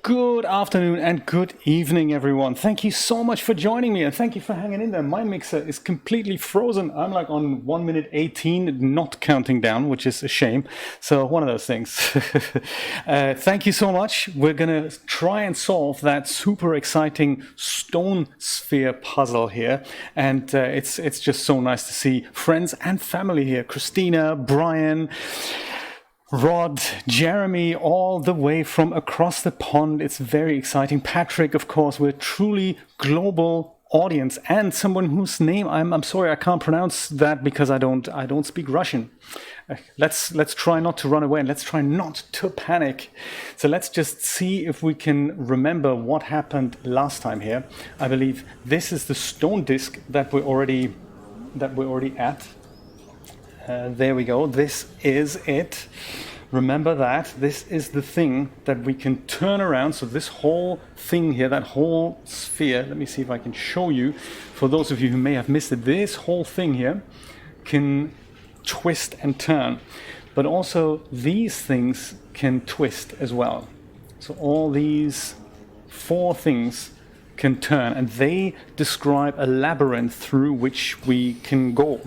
Good afternoon and good evening, everyone. Thank you so much for joining me and thank you for hanging in there. My mixer is completely frozen. I'm like on 1 minute 18, not counting down, which is a shame. So one of those things. Thank you so much. We're going to try and solve that super exciting stone sphere puzzle here. And it's just so nice to see friends and family here. Christina, Brian, Rod, Jeremy, all the way from across the pond. It's very exciting. Patrick, of course, we're truly global audience, and someone whose name I'm sorry I can't pronounce that because I don't speak Russian. Let's try not to run away and let's try not to panic. So let's just see if we can remember what happened last time here. I believe this is the stone disc that we're already at. There we go. This is it. Remember that. This is the thing that we can turn around. So this whole thing here, that whole sphere, let me see if I can show you. For those of you who may have missed it, this whole thing here can twist and turn. But also these things can twist as well. So all these 4 things can turn, and they describe a labyrinth through which we can go.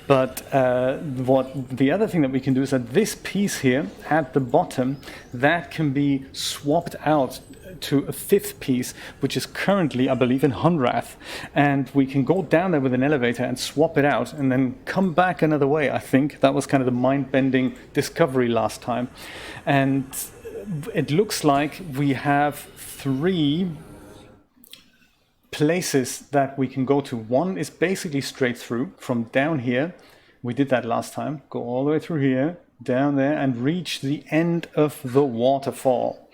But the other thing that we can do is that this piece here at the bottom, that can be swapped out to a 5th piece, which is currently, I believe, in Hunrath. And we can go down there with an elevator and swap it out and then come back another way, I think. That was kind of the mind-bending discovery last time. And it looks like we have 3 places that we can go to. One is basically straight through from down here. We did that last time. Go all the way through here, down there, and reach the end of the waterfall.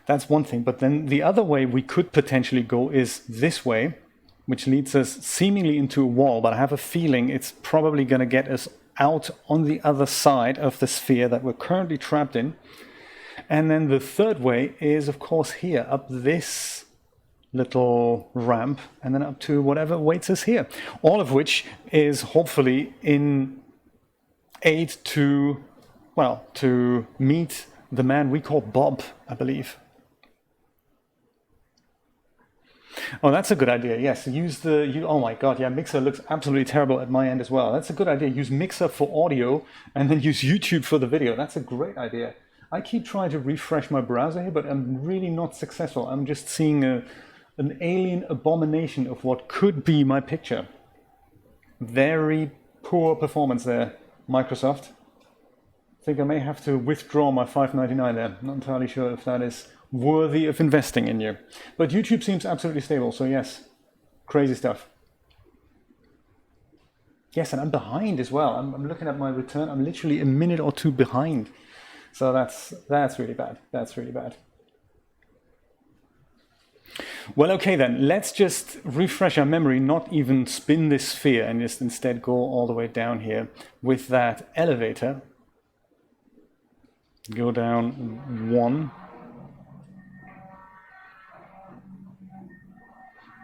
That's one thing. But then the other way we could potentially go is this way, which leads us seemingly into a wall, but I have a feeling it's probably going to get us out on the other side of the sphere that we're currently trapped in. And then the third way is, of course, here, up this little ramp, and then up to whatever awaits us here. All of which is hopefully in aid to meet the man we call Bob, I believe. Oh, that's a good idea. Yes, oh my God, yeah, Mixer looks absolutely terrible at my end as well. That's a good idea. Use Mixer for audio and then use YouTube for the video. That's a great idea. I keep trying to refresh my browser here, but I'm really not successful. I'm just seeing an alien abomination of what could be my picture. Very poor performance there, Microsoft. I think I may have to withdraw my $5.99 there. Not entirely sure if that is worthy of investing in you. But YouTube seems absolutely stable, so yes, crazy stuff. Yes, and I'm behind as well. I'm looking at my return. I'm literally a minute or 2 behind. So that's really bad. That's really bad. Well, okay then, let's just refresh our memory, not even spin this sphere and just instead go all the way down here with that elevator. Go down 1.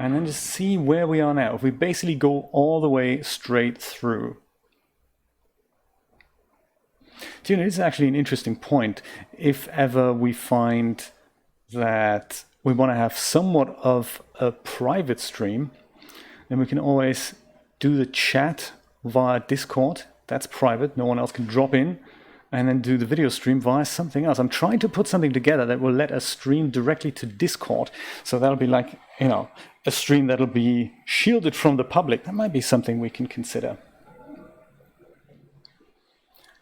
And then just see where we are now. If we basically go all the way straight through. Do you know, this is actually an interesting point. If ever we find that we want to have somewhat of a private stream, then we can always do the chat via Discord. That's private, no one else can drop in, and then do the video stream via something else. I'm trying to put something together that will let us stream directly to Discord. So that'll be like, a stream that'll be shielded from the public. That might be something we can consider.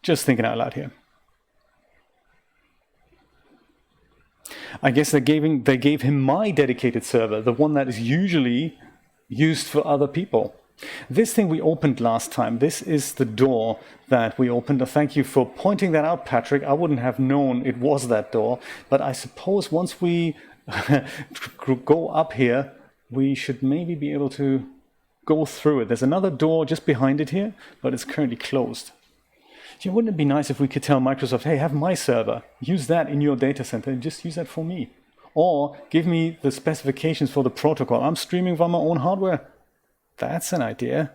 Just thinking out loud here. I guess they gave him my dedicated server, the one that is usually used for other people. This thing we opened last time, this is the door that we opened. Thank you for pointing that out, Patrick. I wouldn't have known it was that door, but I suppose once we go up here, we should maybe be able to go through it. There's another door just behind it here, but it's currently closed. Wouldn't it be nice if we could tell Microsoft, hey, have my server, use that in your data center and just use that for me. Or give me the specifications for the protocol. I'm streaming via my own hardware. That's an idea.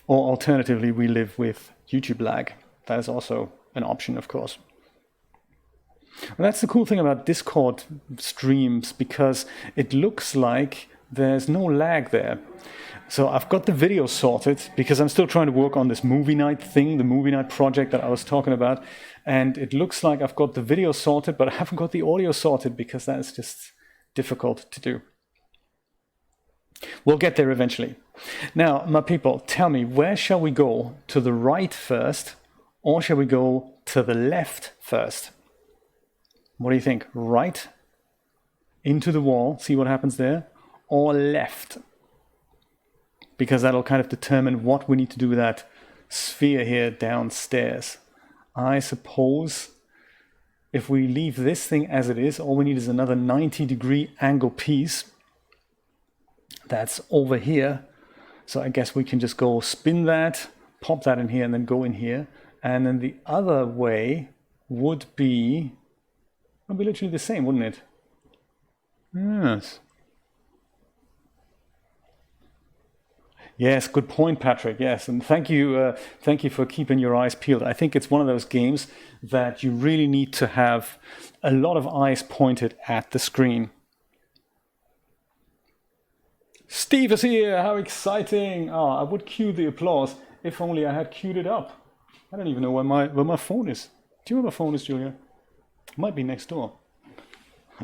Or alternatively, we live with YouTube lag. That is also an option, of course. And that's the cool thing about Discord streams, because it looks like there's no lag there. So I've got the video sorted because I'm still trying to work on this movie night thing, the movie night project that I was talking about. And it looks like I've got the video sorted, but I haven't got the audio sorted because that is just difficult to do. We'll get there eventually. Now, my people, tell me, where shall we go? To the right first, or shall we go to the left first? What do you think? Right? Into the wall, see what happens there? Or left? Because that'll kind of determine what we need to do with that sphere here downstairs. I suppose if we leave this thing as it is, all we need is another 90-degree angle piece. That's over here. So I guess we can just go spin that, pop that in here, and then go in here. And then the other way would be literally the same, wouldn't it? Yes. Yes, good point, Patrick. Yes, and thank you for keeping your eyes peeled. I think it's one of those games that you really need to have a lot of eyes pointed at the screen. Steve is here, how exciting! Oh, I would cue the applause if only I had queued it up. I don't even know where my phone is. Do you know where my phone is, Julia? It might be next door.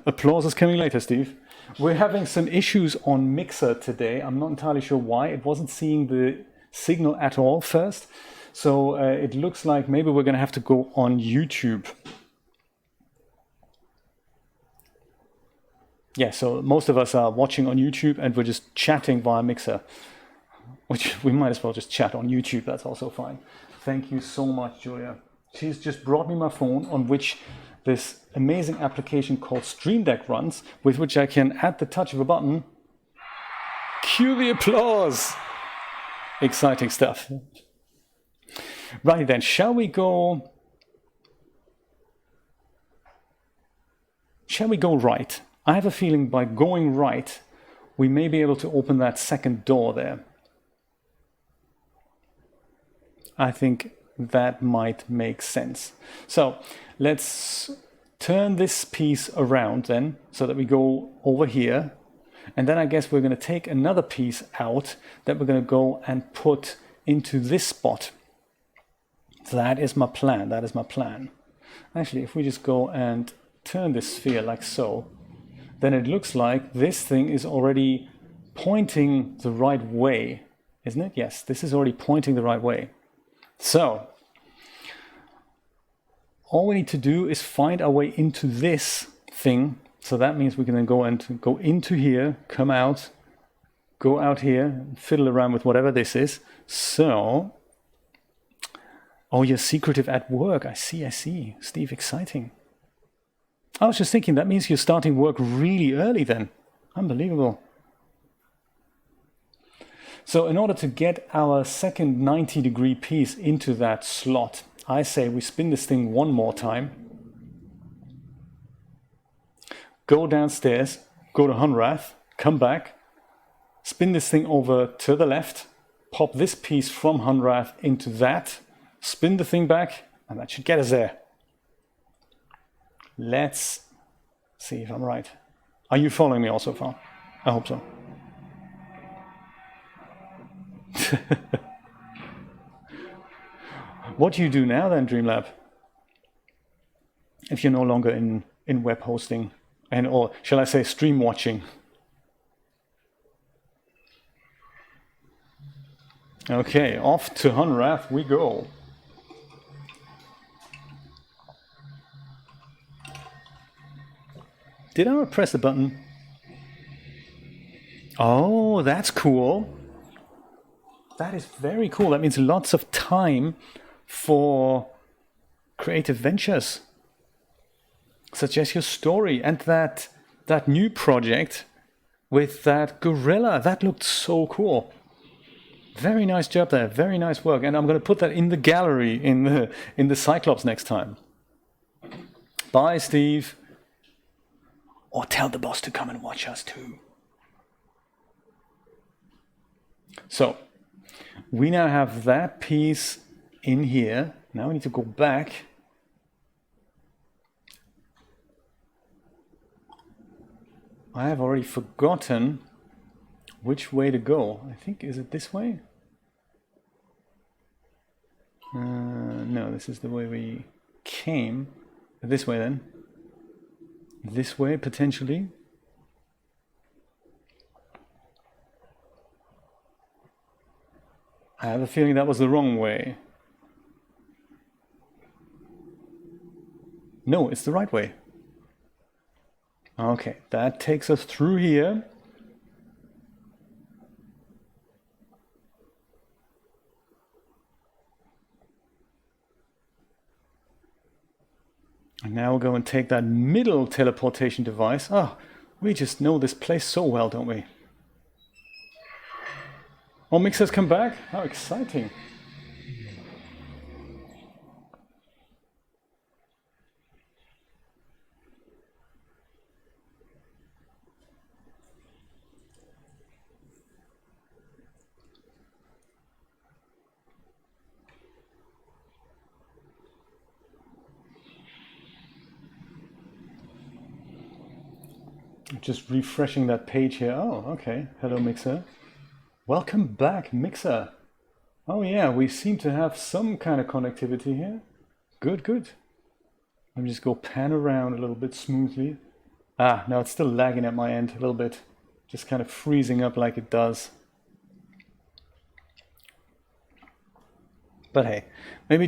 Applause is coming later, Steve. We're having some issues on Mixer today. I'm not entirely sure why. It wasn't seeing the signal at all first. So it looks like maybe we're going to have to go on YouTube. Yeah, so most of us are watching on YouTube and we're just chatting via Mixer, which we might as well just chat on YouTube. That's also fine. Thank you so much, Julia. She's just brought me my phone on which this amazing application called Stream Deck runs, with which I can, at the touch of a button, cue the applause. Exciting stuff. Right then, shall we go right? I have a feeling by going right, we may be able to open that second door there. I think that might make sense. So let's turn this piece around then, so that we go over here. And then I guess we're going to take another piece out that we're going to go and put into this spot. That is my plan. That is my plan. Actually, if we just go and turn this sphere like so, then it looks like this thing is already pointing the right way, isn't it? Yes, this is already pointing the right way. So all we need to do is find our way into this thing. So that means we can then go into here, come out, go out here, fiddle around with whatever this is. So, oh, you're secretive at work. I see. Steve, exciting. I was just thinking, that means you're starting work really early then. Unbelievable. So in order to get our second 90-degree piece into that slot, I say we spin this thing one more time, go downstairs, go to Hunrath, come back, spin this thing over to the left, pop this piece from Hunrath into that, spin the thing back, and that should get us there. Let's see if I'm right. Are you following me all so far? I hope so. What do you do now then, Dreamlab? If you're no longer in web hosting, or shall I say stream watching? Okay, off to Hunrath we go. Did I press the button? Oh, that's cool. That is very cool. That means lots of time for creative ventures, such as your story and that new project with that gorilla. That looked so cool. Very nice job there. Very nice work. And I'm going to put that in the gallery in the Cyclops next time. Bye, Steve. Or tell the boss to come and watch us too. So, we now have that piece in here. Now we need to go back. I have already forgotten which way to go. I think, is it this way? No, this is the way we came. This way then. This way, potentially. I have a feeling that was the wrong way. No, it's the right way. Okay, that takes us through here. And now we'll go and take that middle teleportation device. Oh, we just know this place so well, don't we? Oh, Mixer's come back? How exciting. Just refreshing that page here. Oh, okay. Hello, Mixer. Welcome back, Mixer. Oh yeah, we seem to have some kind of connectivity here. Good, good. Let me just go pan around a little bit smoothly. Ah, no, it's still lagging at my end a little bit. Just kind of freezing up like it does. But hey, maybe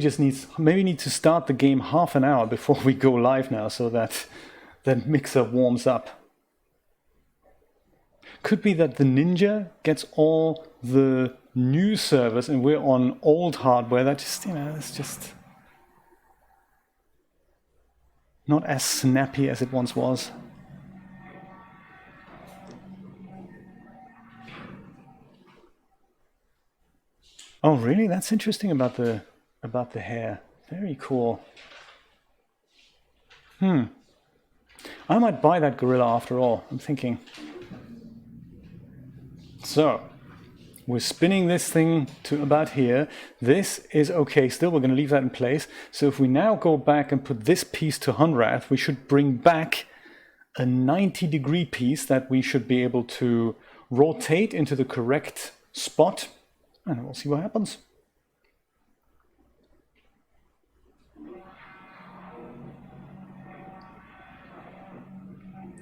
need to start the game half an hour before we go live now, so that Mixer warms up. Could be that the Ninja gets all the new servers and we're on old hardware. That just, it's just not as snappy as it once was. Oh, really? That's interesting about the hair. Very cool. I might buy that gorilla after all, I'm thinking. So, we're spinning this thing to about here. This is okay still, we're going to leave that in place. So if we now go back and put this piece to Hunrath, we should bring back a 90-degree piece that we should be able to rotate into the correct spot. And we'll see what happens.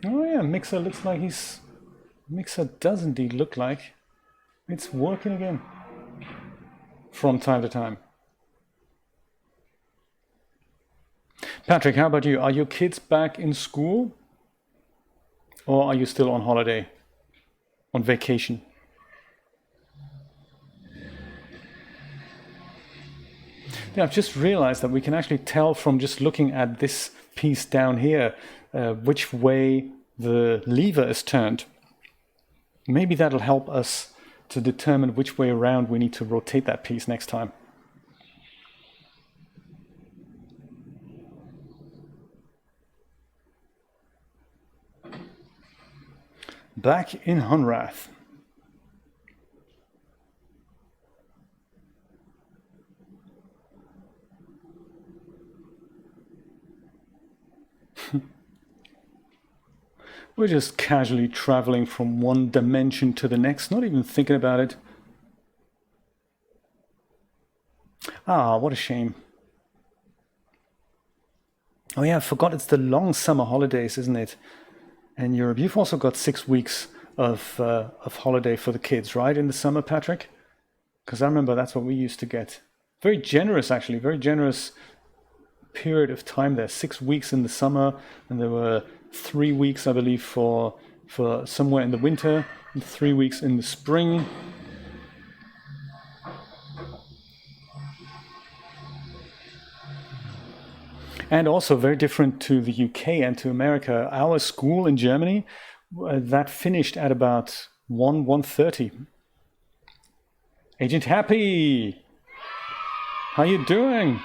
Oh yeah, Mixer looks like he's... Mixer does indeed look like it's working again from time to time. Patrick, how about you? Are your kids back in school? Or are you still on holiday? On vacation? Yeah, I've just realized that we can actually tell from just looking at this piece down here which way the lever is turned. Maybe that'll help us to determine which way around we need to rotate that piece next time. Back in Hunrath. We're just casually traveling from one dimension to the next, not even thinking about it. Ah, what a shame. Oh yeah, I forgot it's the long summer holidays, isn't it? In Europe, you've also got 6 weeks of holiday for the kids, right? In the summer, Patrick? Because I remember that's what we used to get. Very generous, actually, very generous period of time there. 6 weeks in the summer, and there were 3 weeks, I believe, for somewhere in the winter, and 3 weeks in the spring. And also very different to the UK and to America. Our school in Germany, that finished at about 1:30. Agent Happy! How you doing?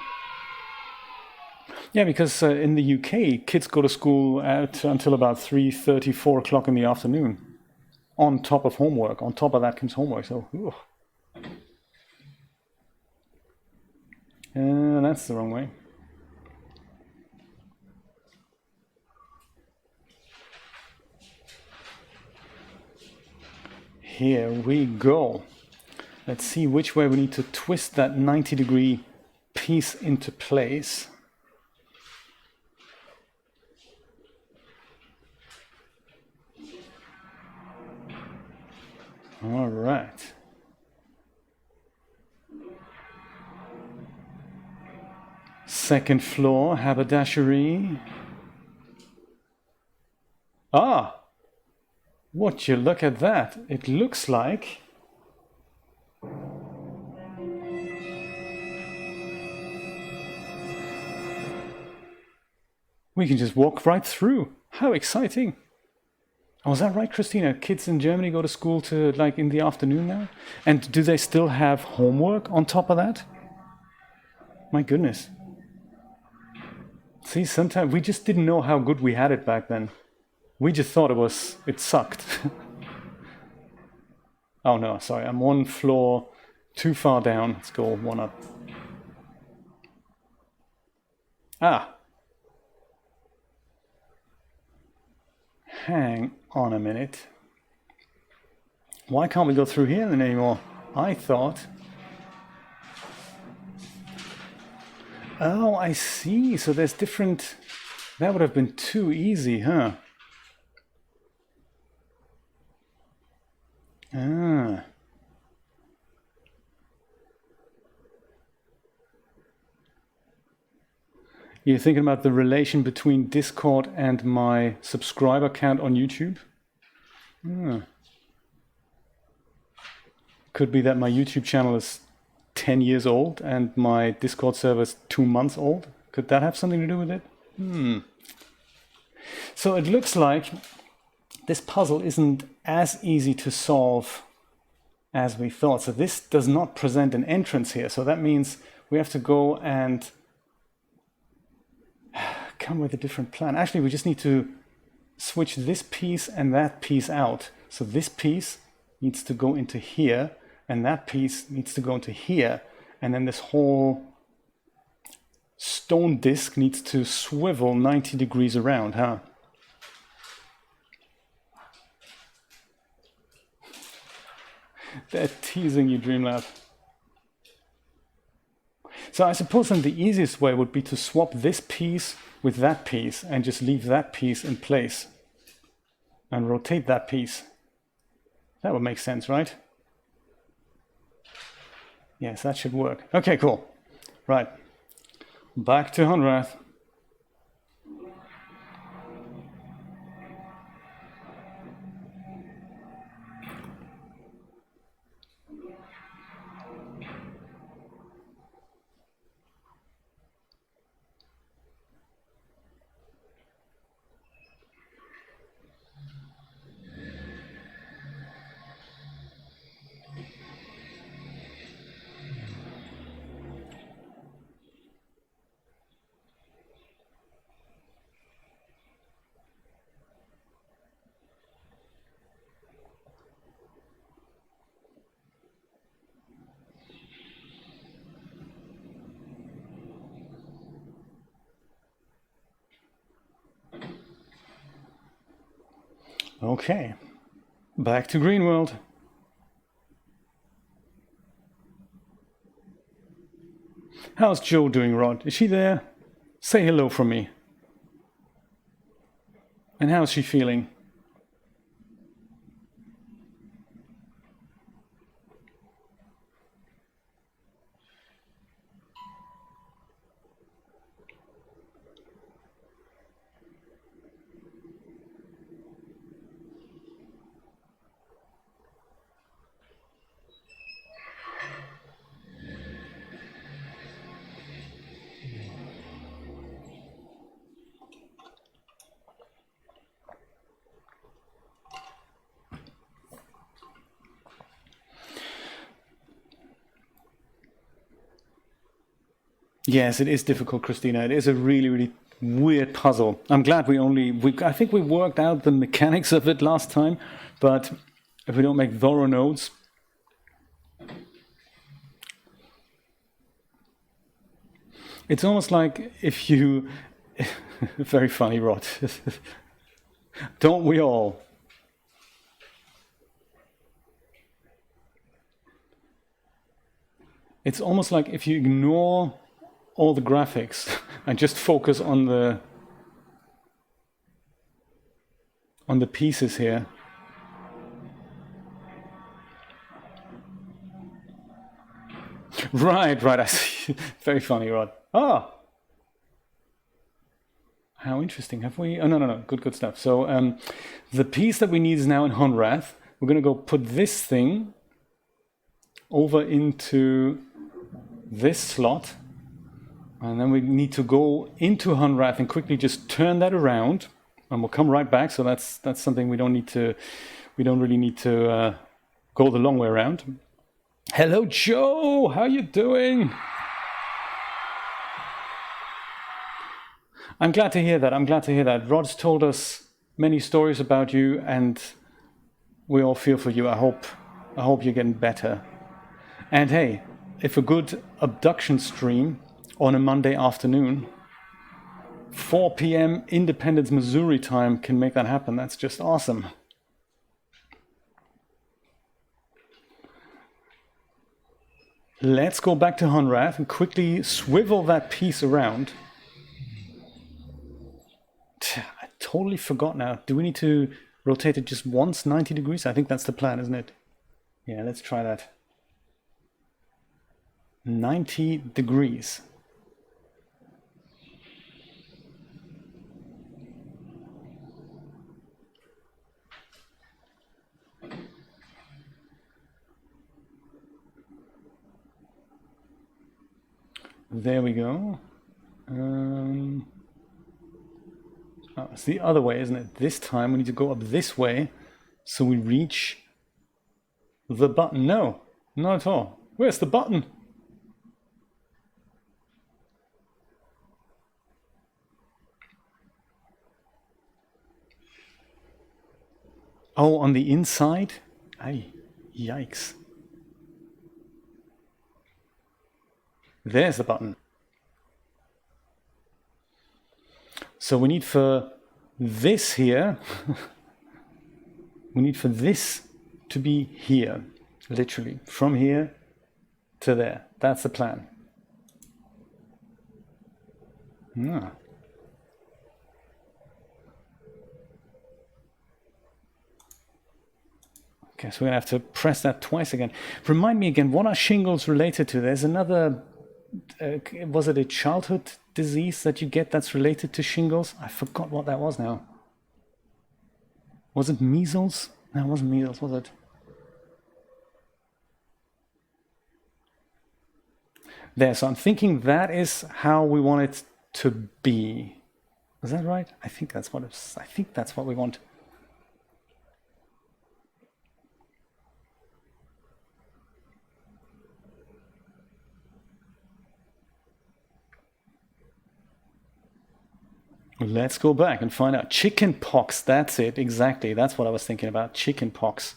Yeah, because in the UK, kids go to school until about 3:30, 4 o'clock in the afternoon. On top of homework. On top of that comes homework. So, that's the wrong way. Here we go. Let's see which way we need to twist that 90-degree piece into place. All right. Second floor, haberdashery. Ah! Would you look at that? It looks like we can just walk right through. How exciting! Oh, is that right, Christina? Kids in Germany go to school to like in the afternoon now? And do they still have homework on top of that? My goodness. See, sometimes we just didn't know how good we had it back then. We just thought it sucked. Oh no, sorry, I'm one floor too far down. Let's go one up. Ah. Hang on a minute. Why can't we go through here then anymore? I thought... Oh, I see. So there's different... That would have been too easy, huh? Ah. You're thinking about the relation between Discord and my subscriber count on YouTube? Ah. Could be that my YouTube channel is 10 years old and my Discord server is 2 months old. Could that have something to do with it? So it looks like this puzzle isn't as easy to solve as we thought. So this does not present an entrance here. So that means we have to go and come with a different plan. Actually, we just need to switch this piece and that piece out. So this piece needs to go into here and that piece needs to go into here. And then this whole stone disc needs to swivel 90 degrees around, huh? They're teasing you, Dreamlab. So I suppose then the easiest way would be to swap this piece with that piece and just leave that piece in place and rotate that piece. That would make sense, right? Yes, that should work. Okay, cool. Right. Back to Honrath. Okay, back to Green World. How's Jo doing, Rod? Is she there? Say hello from me. And how's she feeling? Yes, it is difficult, Christina. It is a really, really weird puzzle. I'm glad I think we worked out the mechanics of it last time, but if we don't make thorough notes. It's almost like if you... Very funny, Rod. Don't we all? It's almost like if you ignore all the graphics and just focus on the pieces here. Right, I see. Very funny, Rod. Ah! How interesting. Have we... Oh, no. Good stuff. So the piece that we need is now in Honrath. We're going to go put this thing over into this slot. And then we need to go into Honrath and quickly just turn that around. And we'll come right back. So that's something we don't really need to go the long way around. Hello, Joe. How you doing? I'm glad to hear that. Rod's told us many stories about you, and we all feel for you. I hope you're getting better. And hey, if a good abduction stream on a Monday afternoon, 4 p.m. Independence, Missouri time can make that happen, that's just awesome. Let's go back to Honrath and quickly swivel that piece around. I totally forgot now. Do we need to rotate it just once, 90 degrees? I think that's the plan, isn't it? Yeah, let's try that. 90 degrees. There we go. Oh, it's the other way, isn't it? This time we need to go up this way so we reach the button. No, not at all. Where's the button? Oh, on the inside? Aye, yikes. There's the button. So we need for this here, we need for this to be here, literally, from here to there. That's the plan. Ah. Okay, so we're gonna have to press that twice again. Remind me again, what are shingles related to? There's another, was it a childhood disease that you get that's related to shingles? I forgot what that was now. Was it measles? No, it wasn't measles, was it? There, so I'm thinking that is how we want it to be. Is that right? I think that's what it's, I think that's what we want. Let's go back and find out. Chicken pox, that's it, exactly. That's what I was thinking about, chicken pox.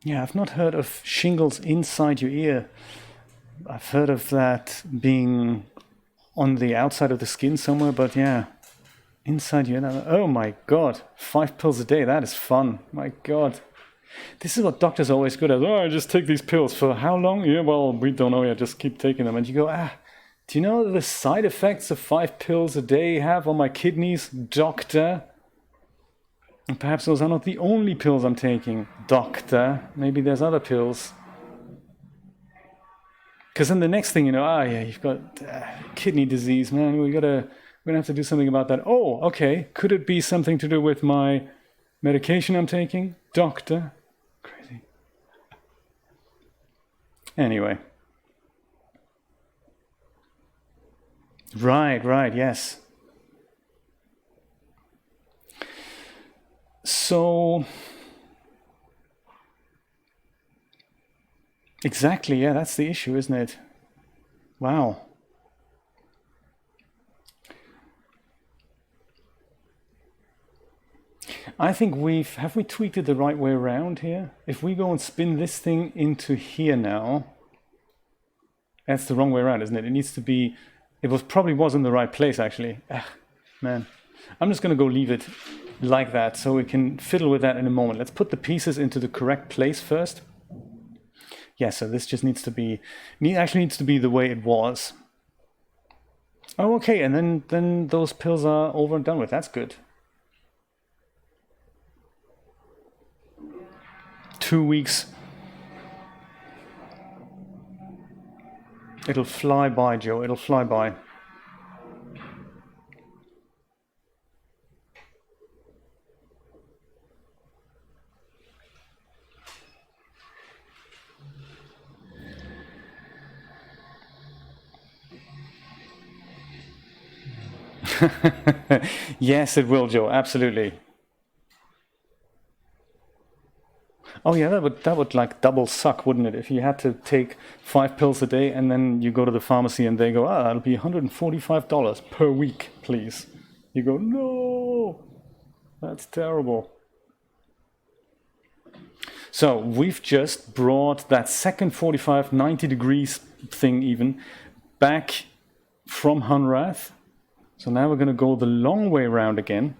Yeah, I've not heard of shingles inside your ear. I've heard of that being on the outside of the skin somewhere, but yeah. Inside you, oh my God, 5 pills a day, that is fun, my God. This is what doctors are always good at. Oh, I just take these pills for how long? Yeah, well, we don't know yet, just keep taking them. And you go, do you know the side effects of 5 pills a day have on my kidneys, doctor? And perhaps those are not the only pills I'm taking, doctor. Maybe there's other pills. Because then the next thing you know, yeah, you've got kidney disease, man, we're going to have to do something about that. Oh, okay. Could it be something to do with my medication I'm taking? Doctor? Crazy. Anyway. Right, yes. So, exactly, yeah, that's the issue, isn't it? Wow. I think have we tweaked it the right way around here? If we go and spin this thing into here now, that's the wrong way around, isn't it? It needs to be, probably was in the right place actually. Man, I'm just gonna go leave it like that so we can fiddle with that in a moment. Let's put the pieces into the correct place first. Yeah, so this just needs to be the way it was. Oh, okay, and then those pills are over and done with. That's good. 2 weeks. It'll fly by, Joe. It'll fly by. Yes, it will, Joe. Absolutely. Oh yeah, that would like double suck, wouldn't it? If you had to take 5 pills a day and then you go to the pharmacy and they go, that'll be $145 per week, please. You go, no, that's terrible. So we've just brought that second 45, 90 degrees thing even back from Hunrath. So now we're going to go the long way around again.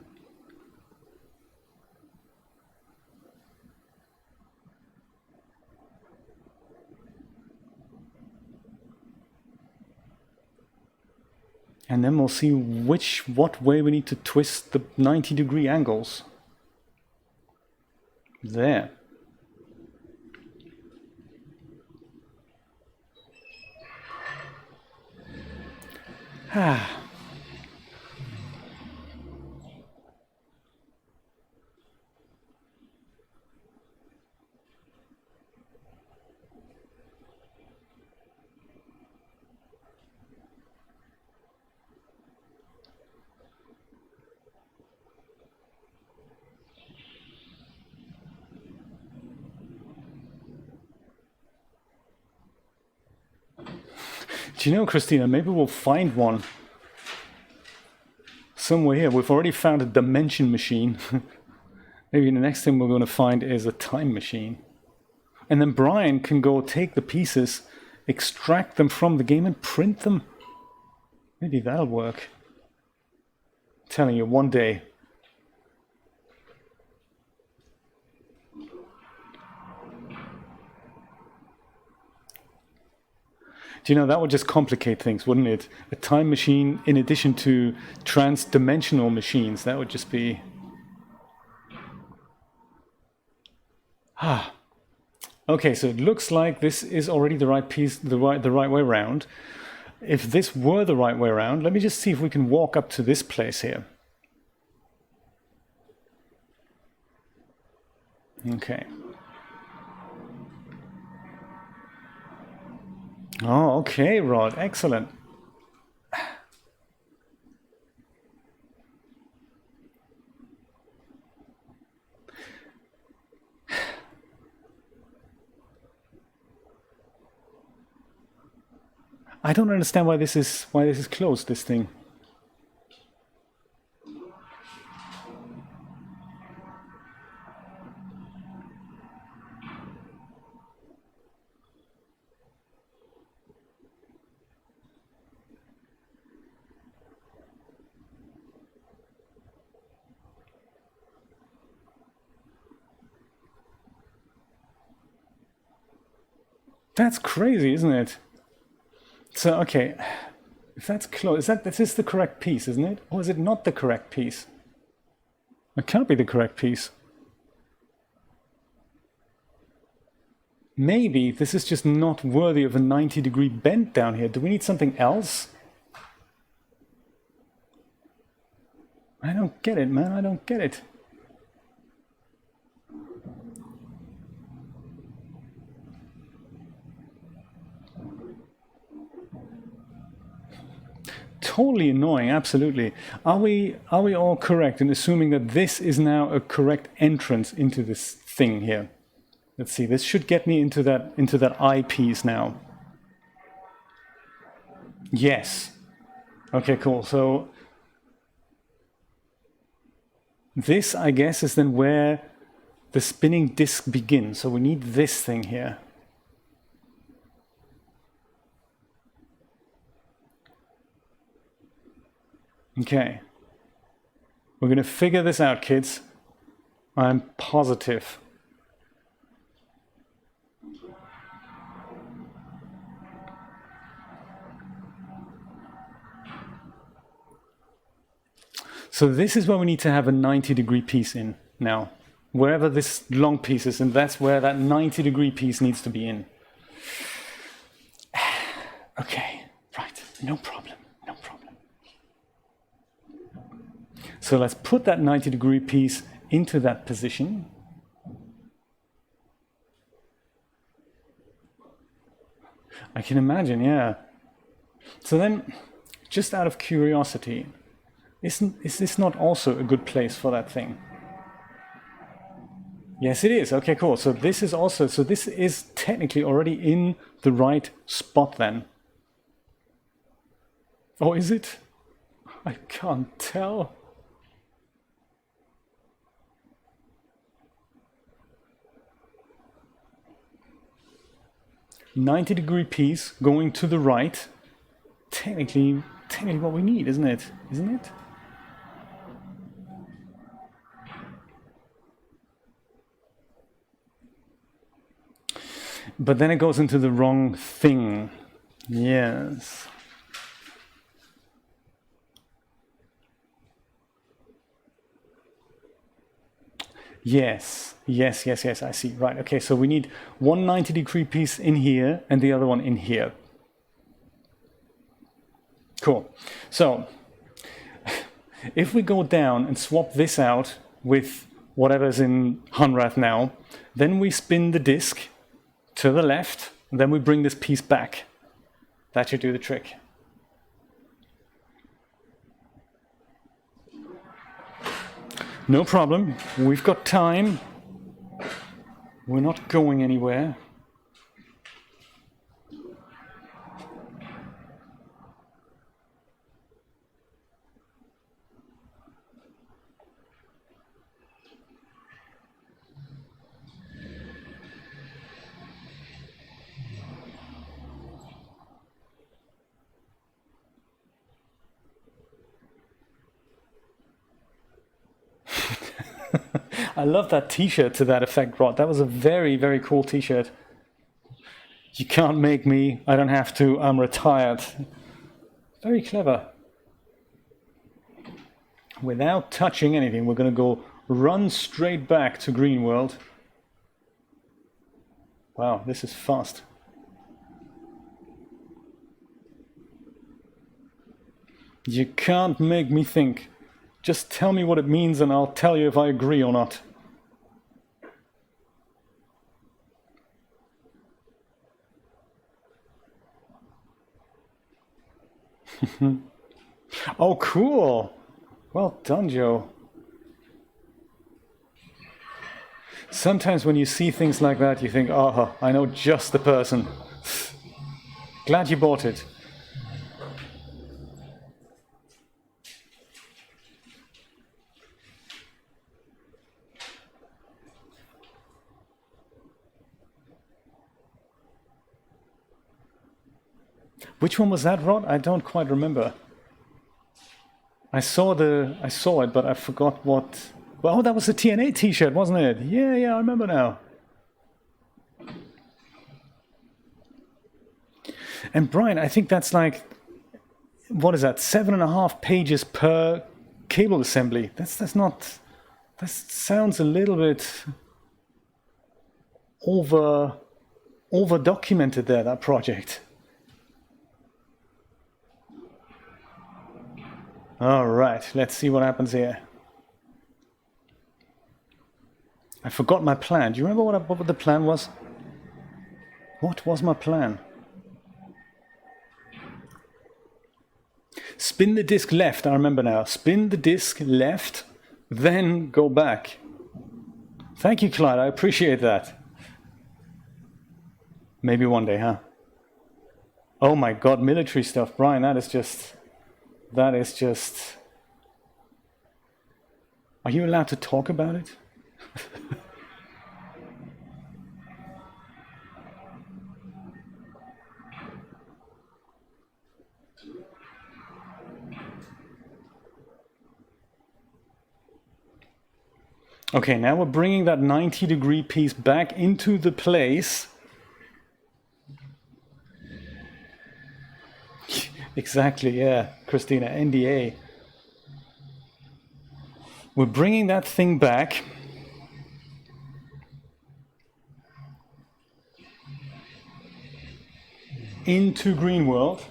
And then we'll see what way we need to twist the 90-degree angles. There. Ah. Do you know, Christina, maybe we'll find one somewhere here. We've already found a dimension machine. Maybe the next thing we're going to find is a time machine. And then Brian can go take the pieces, extract them from the game and print them. Maybe that'll work. I'm telling you, one day. Do you know, that would just complicate things, wouldn't it? A time machine in addition to trans-dimensional machines. That would just be... Okay, so it looks like this is already the right piece, the right way around. If this were the right way around, let me just see if we can walk up to this place here. Okay. Oh, okay, Rod. Excellent. I don't understand why this is closed, this thing. That's crazy, isn't it? So, okay, if that's closed, this is the correct piece, isn't it? Or is it not the correct piece? It can't be the correct piece. Maybe this is just not worthy of a 90-degree bend down here. Do we need something else? I don't get it, man. I don't get it. Totally annoying, absolutely. Are we all correct in assuming that this is now a correct entrance into this thing here? Let's see, this should get me into that eyepiece now. Yes. Okay, cool. So This, I guess, is then where the spinning disc begins. So we need this thing here. Okay. We're going to figure this out, kids. I'm positive. So this is where we need to have a 90-degree piece in now. Wherever this long piece is, and that's where that 90-degree piece needs to be in. Okay, right, no problem, no problem. So let's put that 90-degree piece into that position. I can imagine, yeah. So then, just out of curiosity, is this not also a good place for that thing? Yes, it is. Okay, cool. So this is also, so this is technically already in the right spot then. Oh, is it? I can't tell. "90-degree piece going to the right." Technically what we need, isn't it? Isn't it? But then it goes into the wrong thing. Yes. Yes, I see. Right, okay, so we need one 90-degree piece in here and the other one in here. Cool. So, if we go down and swap this out with whatever's in Hunrath now, then we spin the disc to the left, and then we bring this piece back. That should do the trick. No problem, we've got time. We're not going anywhere. I love that t-shirt to that effect, Rod. That was a very, very cool t-shirt. You can't make me, I don't have to, I'm retired. Very clever. Without touching anything, we're going to run straight back to Green World. Wow, this is fast. You can't make me think. Just tell me what it means and I'll tell you if I agree or not. Oh, cool. Well done, Joe. Sometimes when you see things like that, you think, oh, I know just the person. Glad you bought it. Which one was that, Rod? I don't quite remember. I saw it, but I forgot what. Well, that was the TNA t-shirt, wasn't it? Yeah, I remember now. And Brian, I think that's like, what is that? 7.5 pages per cable assembly. That's not. That sounds a little bit over documented there, that project. All right, let's see what happens here. I forgot my plan. Do you remember what the plan was? What was my plan? Spin the disc left, I remember now. Spin the disc left, then go back. Thank you, Clyde, I appreciate that. Maybe one day, huh? Oh my God, military stuff, Brian, that is just... Are you allowed to talk about it? Okay, now we're bringing that 90-degree piece back into the place. Exactly, yeah, Christina, NDA. We're bringing that thing back. Into green world.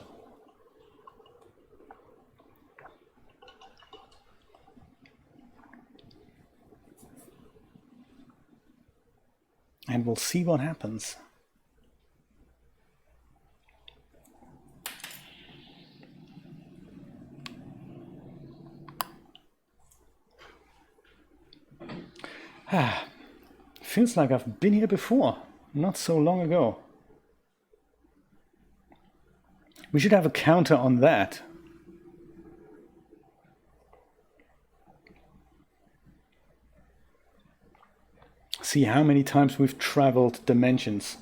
And we'll see what happens. Feels like I've been here before, not so long ago. We should have a counter on that. See how many times we've traveled dimensions.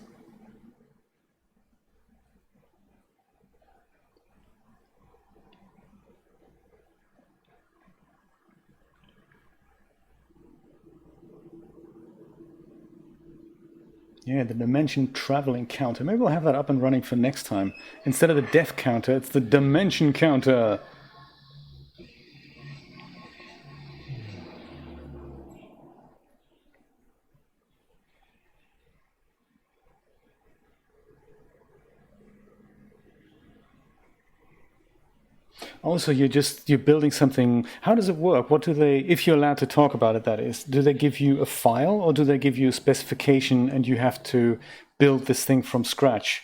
Yeah, the dimension traveling counter. Maybe we'll have that up and running for next time. Instead of the death counter, it's the dimension counter. Also, you're building something. How does it work? What do they, if you're allowed to talk about it, that is, do they give you a file or do they give you a specification and you have to build this thing from scratch?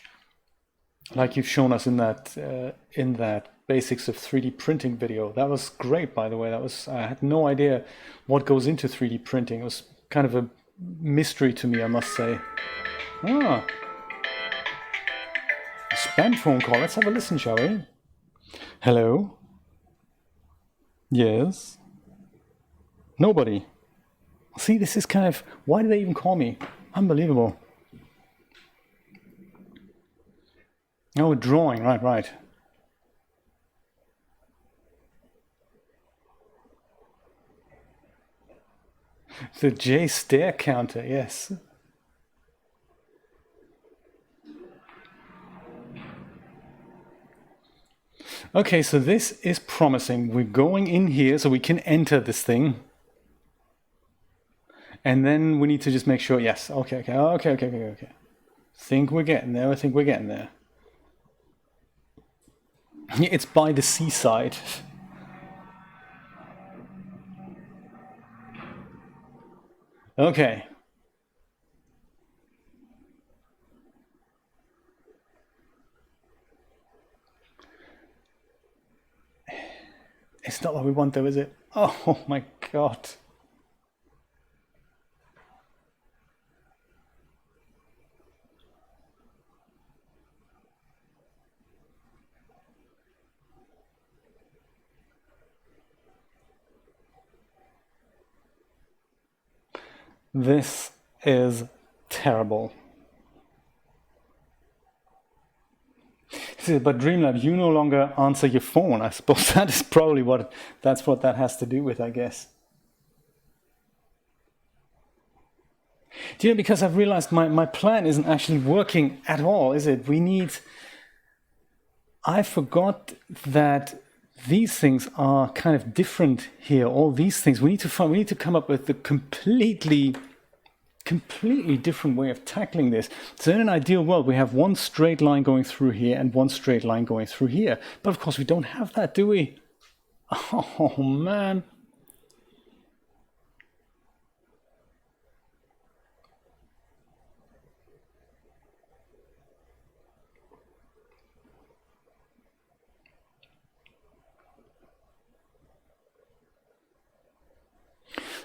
Like you've shown us in that basics of 3D printing video. That was great, by the way. I had no idea what goes into 3D printing. It was kind of a mystery to me, I must say. Ah, a spam phone call. Let's have a listen, shall we? Hello? Yes? Nobody. See, this is kind of, why do they even call me? Unbelievable. Oh, a drawing, right. The J stare counter, yes. Okay, so this is promising. We're going in here so we can enter this thing. And then we need to just make sure, yes, okay. Think we're getting there, I think we're getting there. It's by the seaside. Okay. It's not what we want though, is it? Oh my God. This is terrible. But Dreamlab, you no longer answer your phone. I suppose that is probably what that has to do with, I guess. Do you know, because I've realized my plan isn't actually working at all, is it? I forgot that these things are kind of different here. All these things, we need to come up with a completely different way of tackling this. So in an ideal world, we have one straight line going through here and one straight line going through here. But of course, we don't have that, do we? Oh, man.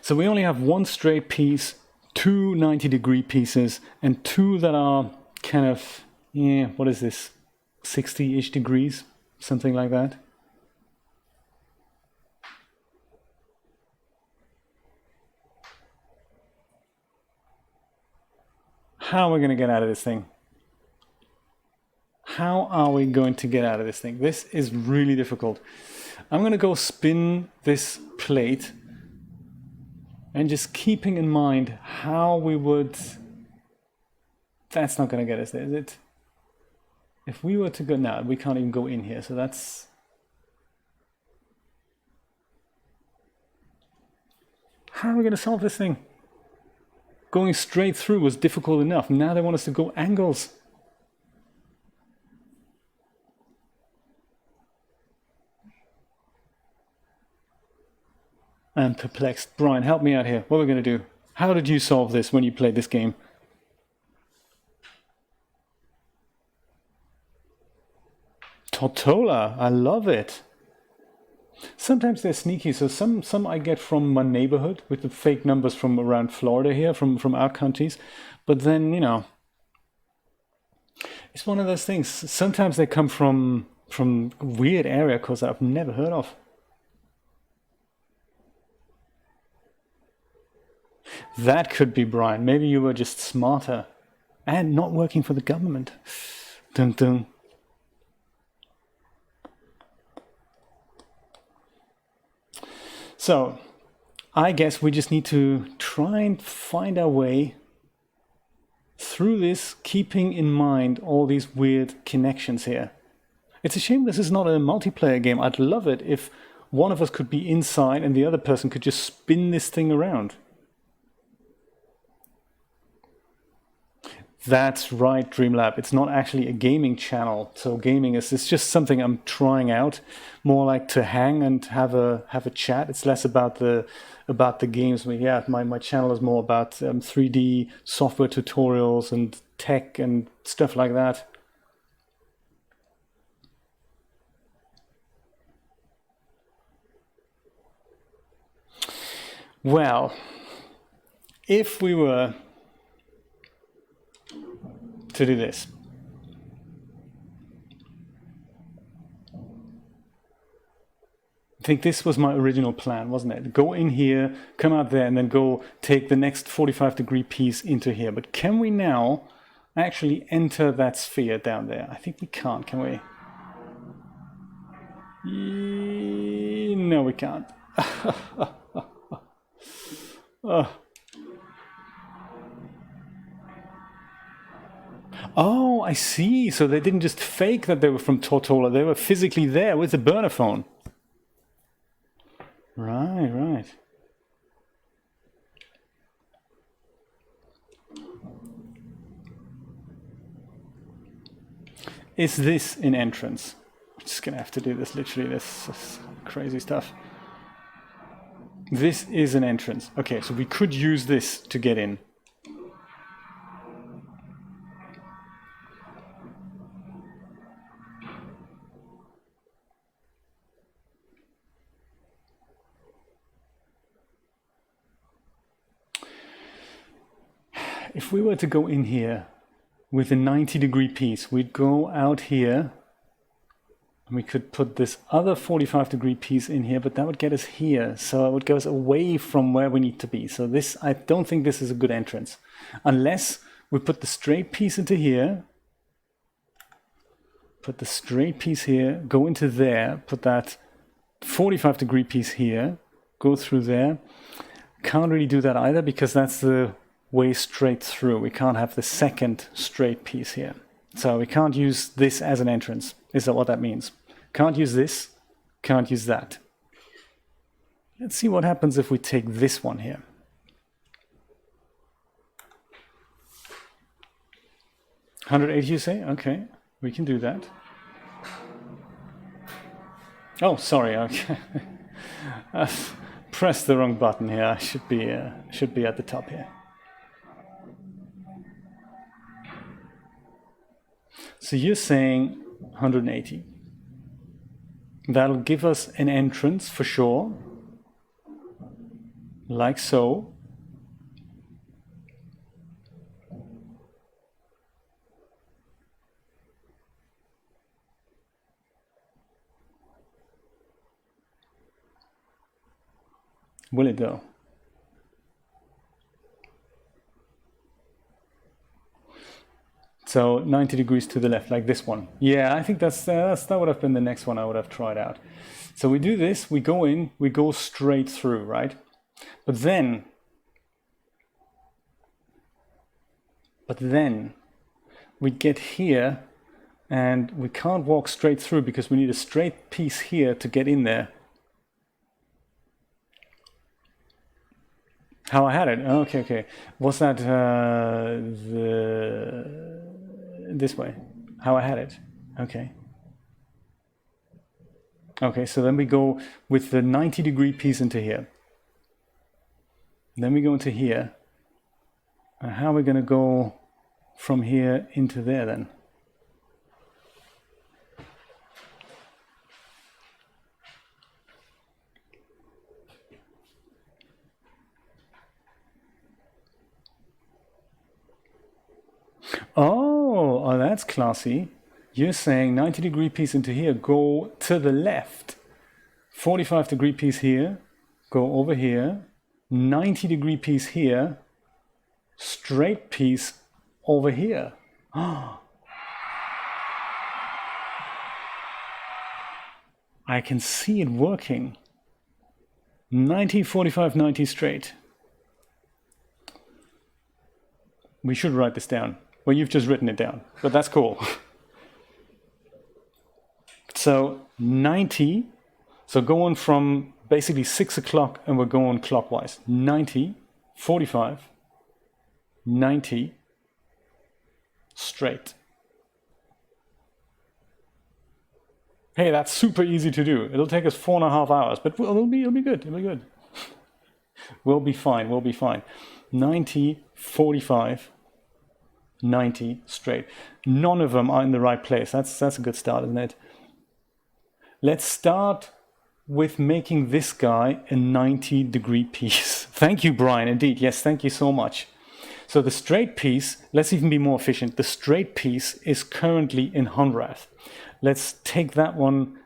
So we only have one straight piece, two 90-degree pieces, and two that are kind of, yeah, what is this, 60-ish degrees, something like that. How are we going to get out of this thing? How are we going to get out of this thing? This is really difficult. I'm going to go spin this plate and just keeping in mind how we would... That's not going to get us there, is it? If we were to go... No, we can't even go in here, so that's... How are we going to solve this thing? Going straight through was difficult enough. Now they want us to go angles. I'm perplexed. Brian, help me out here. What are we going to do? How did you solve this when you played this game? Tortola, I love it. Sometimes they're sneaky. So some I get from my neighborhood with the fake numbers from around Florida here, from our counties. But then, you know, it's one of those things. Sometimes they come from weird area codes I've never heard of. That could be Brian. Maybe you were just smarter and not working for the government. Dun dun. So, I guess we just need to try and find our way through this, keeping in mind all these weird connections here. It's a shame this is not a multiplayer game. I'd love it if one of us could be inside and the other person could just spin this thing around. That's right, Dreamlab. It's not actually a gaming channel. So gaming is just something I'm trying out, more like to hang and have a chat. It's less about the games. I mean, yeah, my channel is more about 3D software tutorials and tech and stuff like that. Well, if we were to do this. I think this was my original plan, wasn't it? Go in here, come out there, and then go take the next 45-degree piece into here. But can we now actually enter that sphere down there? I think we can't, can we? No, we can't. Oh, I see. So they didn't just fake that they were from Tortola. They were physically there with the burner phone. Right, right. Is this an entrance? I'm just going to have to do this literally. This is crazy stuff. This is an entrance. Okay, so we could use this to get in. If we were to go in here with a 90-degree piece, we'd go out here and we could put this other 45-degree piece in here, but that would get us here. So it would get us away from where we need to be. So this, I don't think this is a good entrance. Unless we put the straight piece into here, put the straight piece here, go into there, put that 45-degree piece here, go through there. Can't really do that either because that's the way straight through. We can't have the second straight piece here. So we can't use this as an entrance. Is that what that means? Can't use this, can't use that. Let's see what happens if we take this one here. $180 you say? Okay, we can do that. Oh, sorry, okay. I've pressed the wrong button here. I should be at the top here. So you're saying 180. That'll give us an entrance for sure, like so. Will it though? So 90 degrees to the left, like this one. Yeah, I think that would have been the next one I would have tried out. So we do this, we go in, we go straight through, right? But then we get here and we can't walk straight through because we need a straight piece here to get in there. How I had it? Okay. Was that this way? How I had it? Okay. Okay, so then we go with the 90 degree piece into here. Then we go into here. And how are we going to go from here into there then? Oh, that's classy. You're saying 90 degree piece into here, go to the left. 45 degree piece here, go over here. 90 degree piece here, straight piece over here. I can see it working. 90, 45, 90 straight. We should write this down. Well, you've just written it down, but that's cool. So 90, so going from basically 6 o'clock and we're going clockwise. 90, 45, 90, straight. Hey, that's super easy to do. It'll take us 4.5 hours, but it'll be good. It'll be good. We'll be fine. 90, 45, 90 straight. None of them are in the right place. That's a good start, isn't it? Let's start with making this guy a 90 degree piece. Thank you, Brian. Indeed, yes, thank you so much. So the straight piece, let's even be more efficient. The straight piece is currently in Honrath. Let's take that one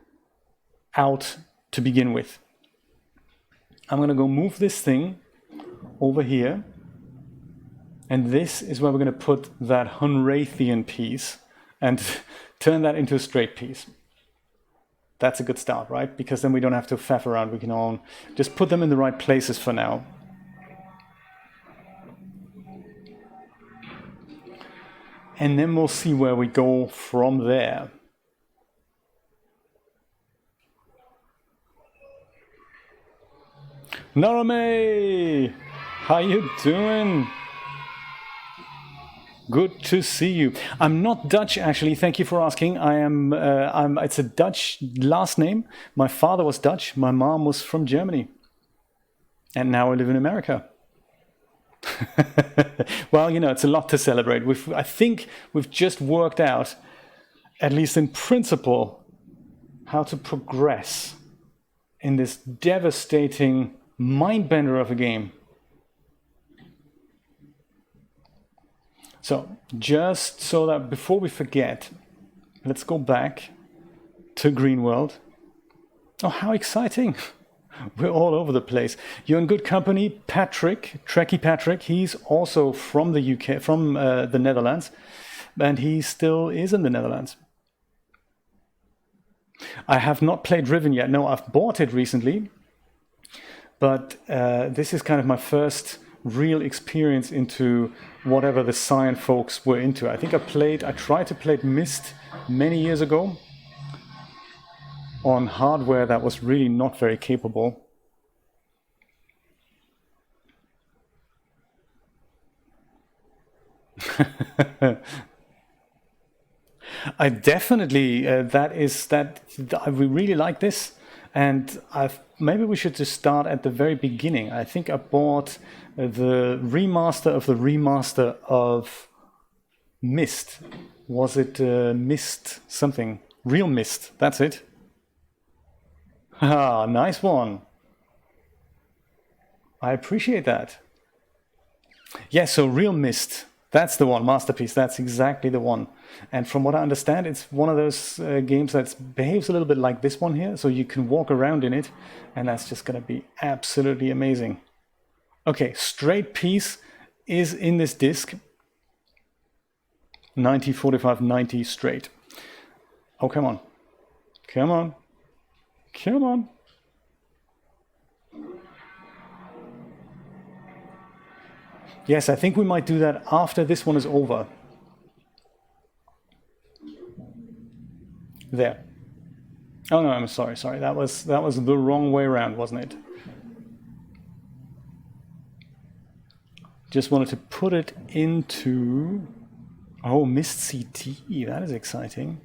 out to begin with. I'm going to go move this thing over here. And this is where we're going to put that Honrathian piece and turn that into a straight piece. That's a good start, right? Because then we don't have to faff around. We can all just put them in the right places for now. And then we'll see where we go from there. Narame! How you doing? Good to see you. I'm not Dutch, actually. Thank you for asking. I am. It's a Dutch last name. My father was Dutch. My mom was from Germany, and now I live in America. Well, you know, it's a lot to celebrate. I think we've just worked out, at least in principle, how to progress in this devastating mind bender of a game. So just so that before we forget, let's go back to Green World. Oh, how exciting. We're all over the place. You're in good company. Patrick, Trekkie Patrick, he's also from the UK, from the Netherlands, and he still is in the Netherlands. I have not played Riven yet. No, I've bought it recently, but this is kind of my first real experience into whatever the Cyan folks were into. I think I tried to play Myst many years ago on hardware that was really not very capable. I definitely, we really like this, and maybe we should just start at the very beginning. I think I bought the remaster of Myst. Was it Myst something? Real Myst, that's it. Ah, nice one. I appreciate that. Yeah, so Real Myst, that's the one, Masterpiece, that's exactly the one. And from what I understand, it's one of those games that behaves a little bit like this one here, so you can walk around in it, and that's just going to be absolutely amazing. Okay, straight piece is in this disc. 90, 45, 90 straight. Oh, come on. Come on. Come on. Yes, I think we might do that after this one is over. There. Oh no, I'm sorry. That was the wrong way around, wasn't it? Just wanted to put it into... Oh, missed CT. That is exciting.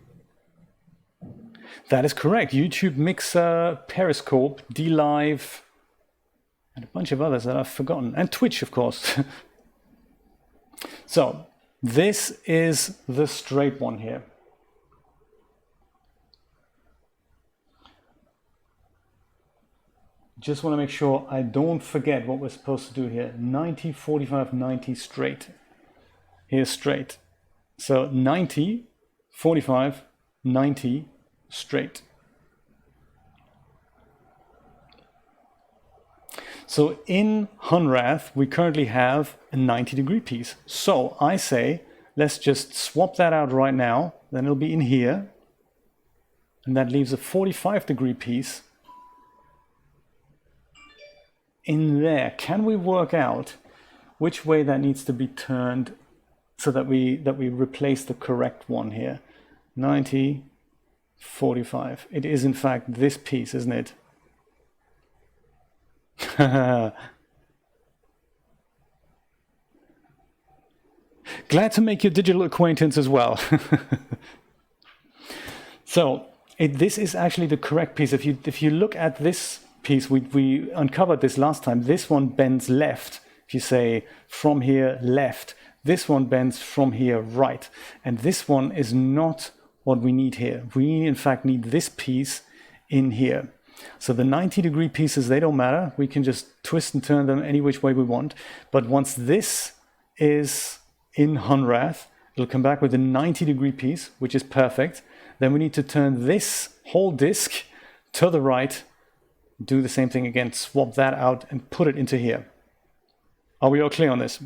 That is correct. YouTube, Mixer, Periscope, DLive, and a bunch of others that I've forgotten. And Twitch, of course. So, this is the straight one here. Just want to make sure I don't forget what we're supposed to do here. 90, 45, 90 straight. Here's straight. So 90, 45, 90 straight. So in Hunrath, we currently have a 90-degree piece. So I say, let's just swap that out right now. Then it'll be in here. And that leaves a 45-degree piece in there. Can we work out which way that needs to be turned so that we replace the correct one here? 90, 45. It is in fact this piece, isn't it? Glad to make your digital acquaintance as well. So this is actually the correct piece. If you look at this piece, we uncovered this last time. This one bends left. If you say from here left, this one bends from here right. And this one is not what we need here. We in fact need this piece in here. So the 90-degree pieces, they don't matter. We can just twist and turn them any which way we want. But once this is in Hunrath, it'll come back with a 90-degree piece, which is perfect. Then we need to turn this whole disc to the right, do the same thing again, swap that out and put it into here. Are we all clear on this?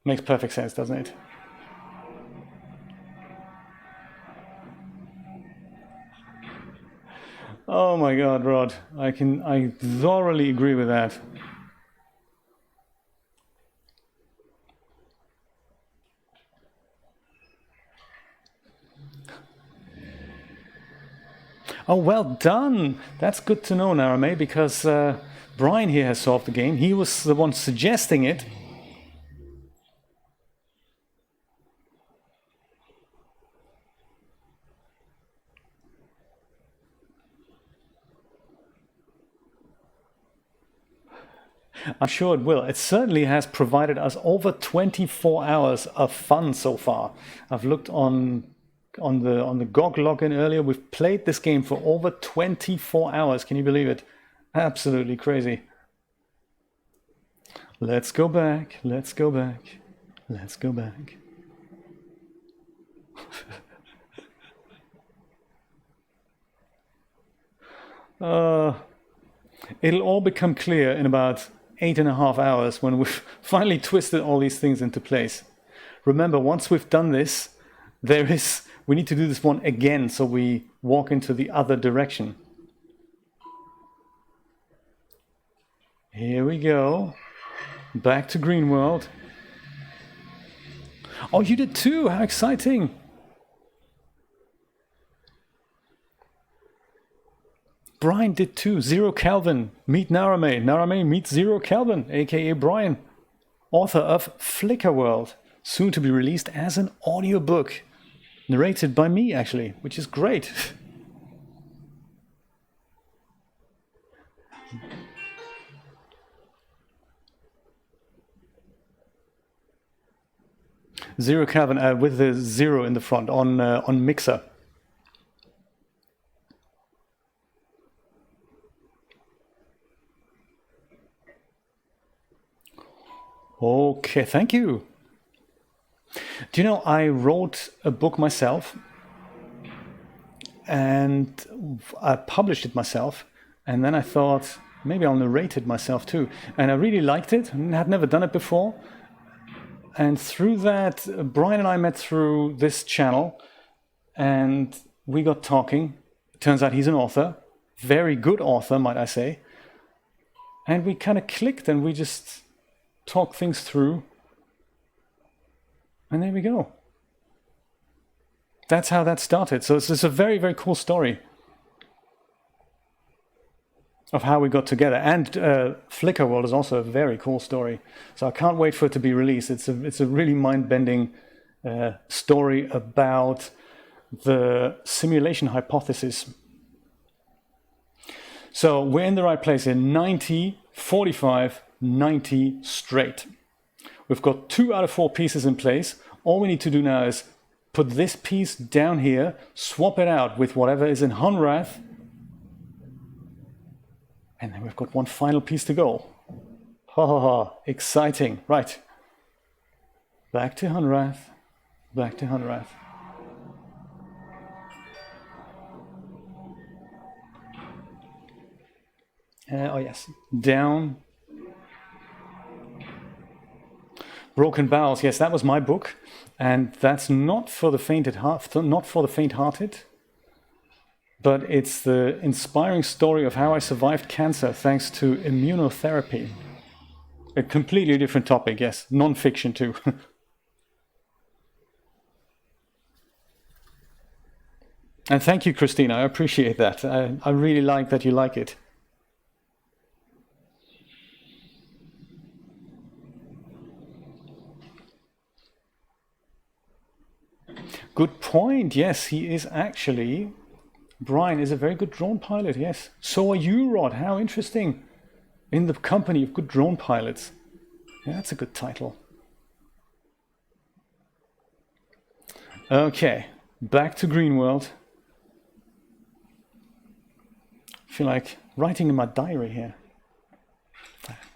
Makes perfect sense, doesn't it? Oh my God, Rod, I thoroughly agree with that. Oh, well done. That's good to know, Narame, because Brian here has solved the game. He was the one suggesting it. I'm sure it will. It certainly has provided us over 24 hours of fun so far. I've looked on the GOG login earlier. We've played this game for over 24 hours. Can you believe it? Absolutely crazy. Let's go back. Let's go back. Let's go back. It'll all become clear in about 8.5 hours when we've finally twisted all these things into place. Remember, once we've done this, we need to do this one again so we walk into the other direction. Here we go. Back to Green World. Oh, you did too! How exciting! Brian did too. Zero Kelvin. Meet Narame. Narame meets Zero Kelvin, aka Brian. Author of Flicker World. Soon to be released as an audiobook. Narrated by me, actually, which is great. Zero Kelvin with the zero in the front on Mixer. Okay, thank you. Do you know, I wrote a book myself and I published it myself, and then I thought, maybe I'll narrate it myself too. And I really liked it, and had never done it before. And through that, Brian and I met through this channel, and we got talking. Turns out he's an author, very good author, might I say. And we kind of clicked, and we just talked things through. And there we go. That's how that started. So it's a very, very cool story of how we got together. And Flickr World is also a very cool story. So I can't wait for it to be released. It's a really mind-bending story about the simulation hypothesis. So we're in the right place here. 90, 45, 90 straight. We've got 2 out of 4 pieces in place. All we need to do now is put this piece down here, swap it out with whatever is in Hunrath, and then we've got one final piece to go. Ha ha ha, exciting. Right. Back to Hunrath, back to Hunrath. Oh yes, down. Broken Bowels, yes, that was my book, and that's not for the faint-hearted, but it's the inspiring story of how I survived cancer thanks to immunotherapy. A completely different topic, yes, non-fiction too. And thank you, Christina, I appreciate that. I really like that you like it. Good point. Yes, he is actually. Brian is a very good drone pilot, yes. So are you, Rod. How interesting. In the company of good drone pilots. Yeah, that's a good title. Okay, back to Green World. I feel like writing in my diary here.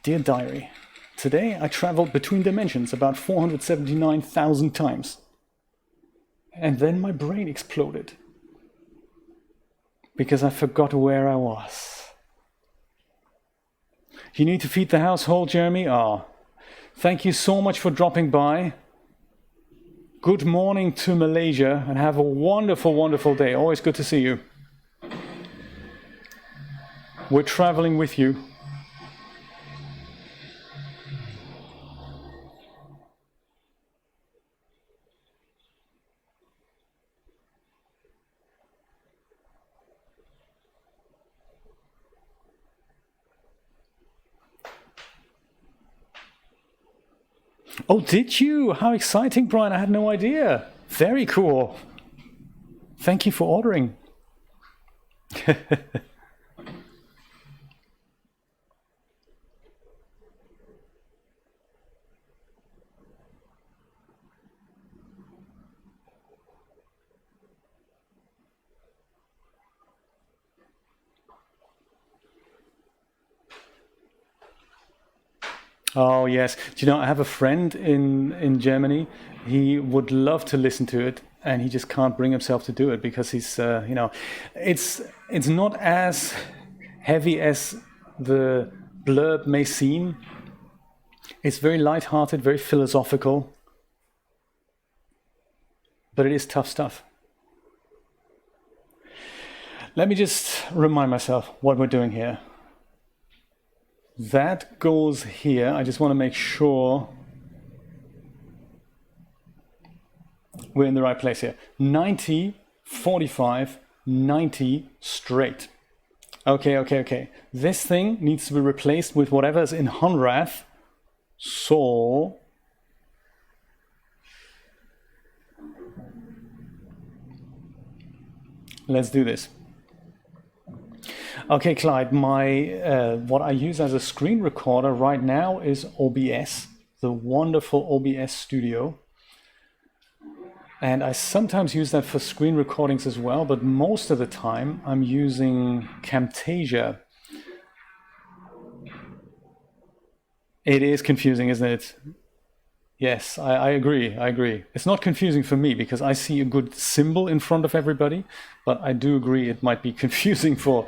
Dear diary, today I traveled between dimensions about 479,000 times. And then my brain exploded because I forgot where I was. You need to feed the household, Jeremy? Ah, thank you so much for dropping by. Good morning to Malaysia, and have a wonderful, wonderful day. Always good to see you. We're traveling with you. Oh, did you? How exciting, Brian. I had no idea. Very cool. Thank you for ordering. Oh, yes. Do you know, I have a friend in Germany. He would love to listen to it, and he just can't bring himself to do it because he's, you know, it's not as heavy as the blurb may seem. It's very light-hearted, very philosophical, but it is tough stuff. Let me just remind myself what we're doing here. That goes here. I just want to make sure we're in the right place here. 90, 45, 90 straight. Okay. This thing needs to be replaced with whatever's in Hunrath. So let's do this. Okay, Clyde, my what I use as a screen recorder right now is OBS, the wonderful OBS Studio. And I sometimes use that for screen recordings as well, but most of the time I'm using Camtasia. It is confusing, isn't it? Yes, I agree. It's not confusing for me because I see a good symbol in front of everybody, but I do agree it might be confusing for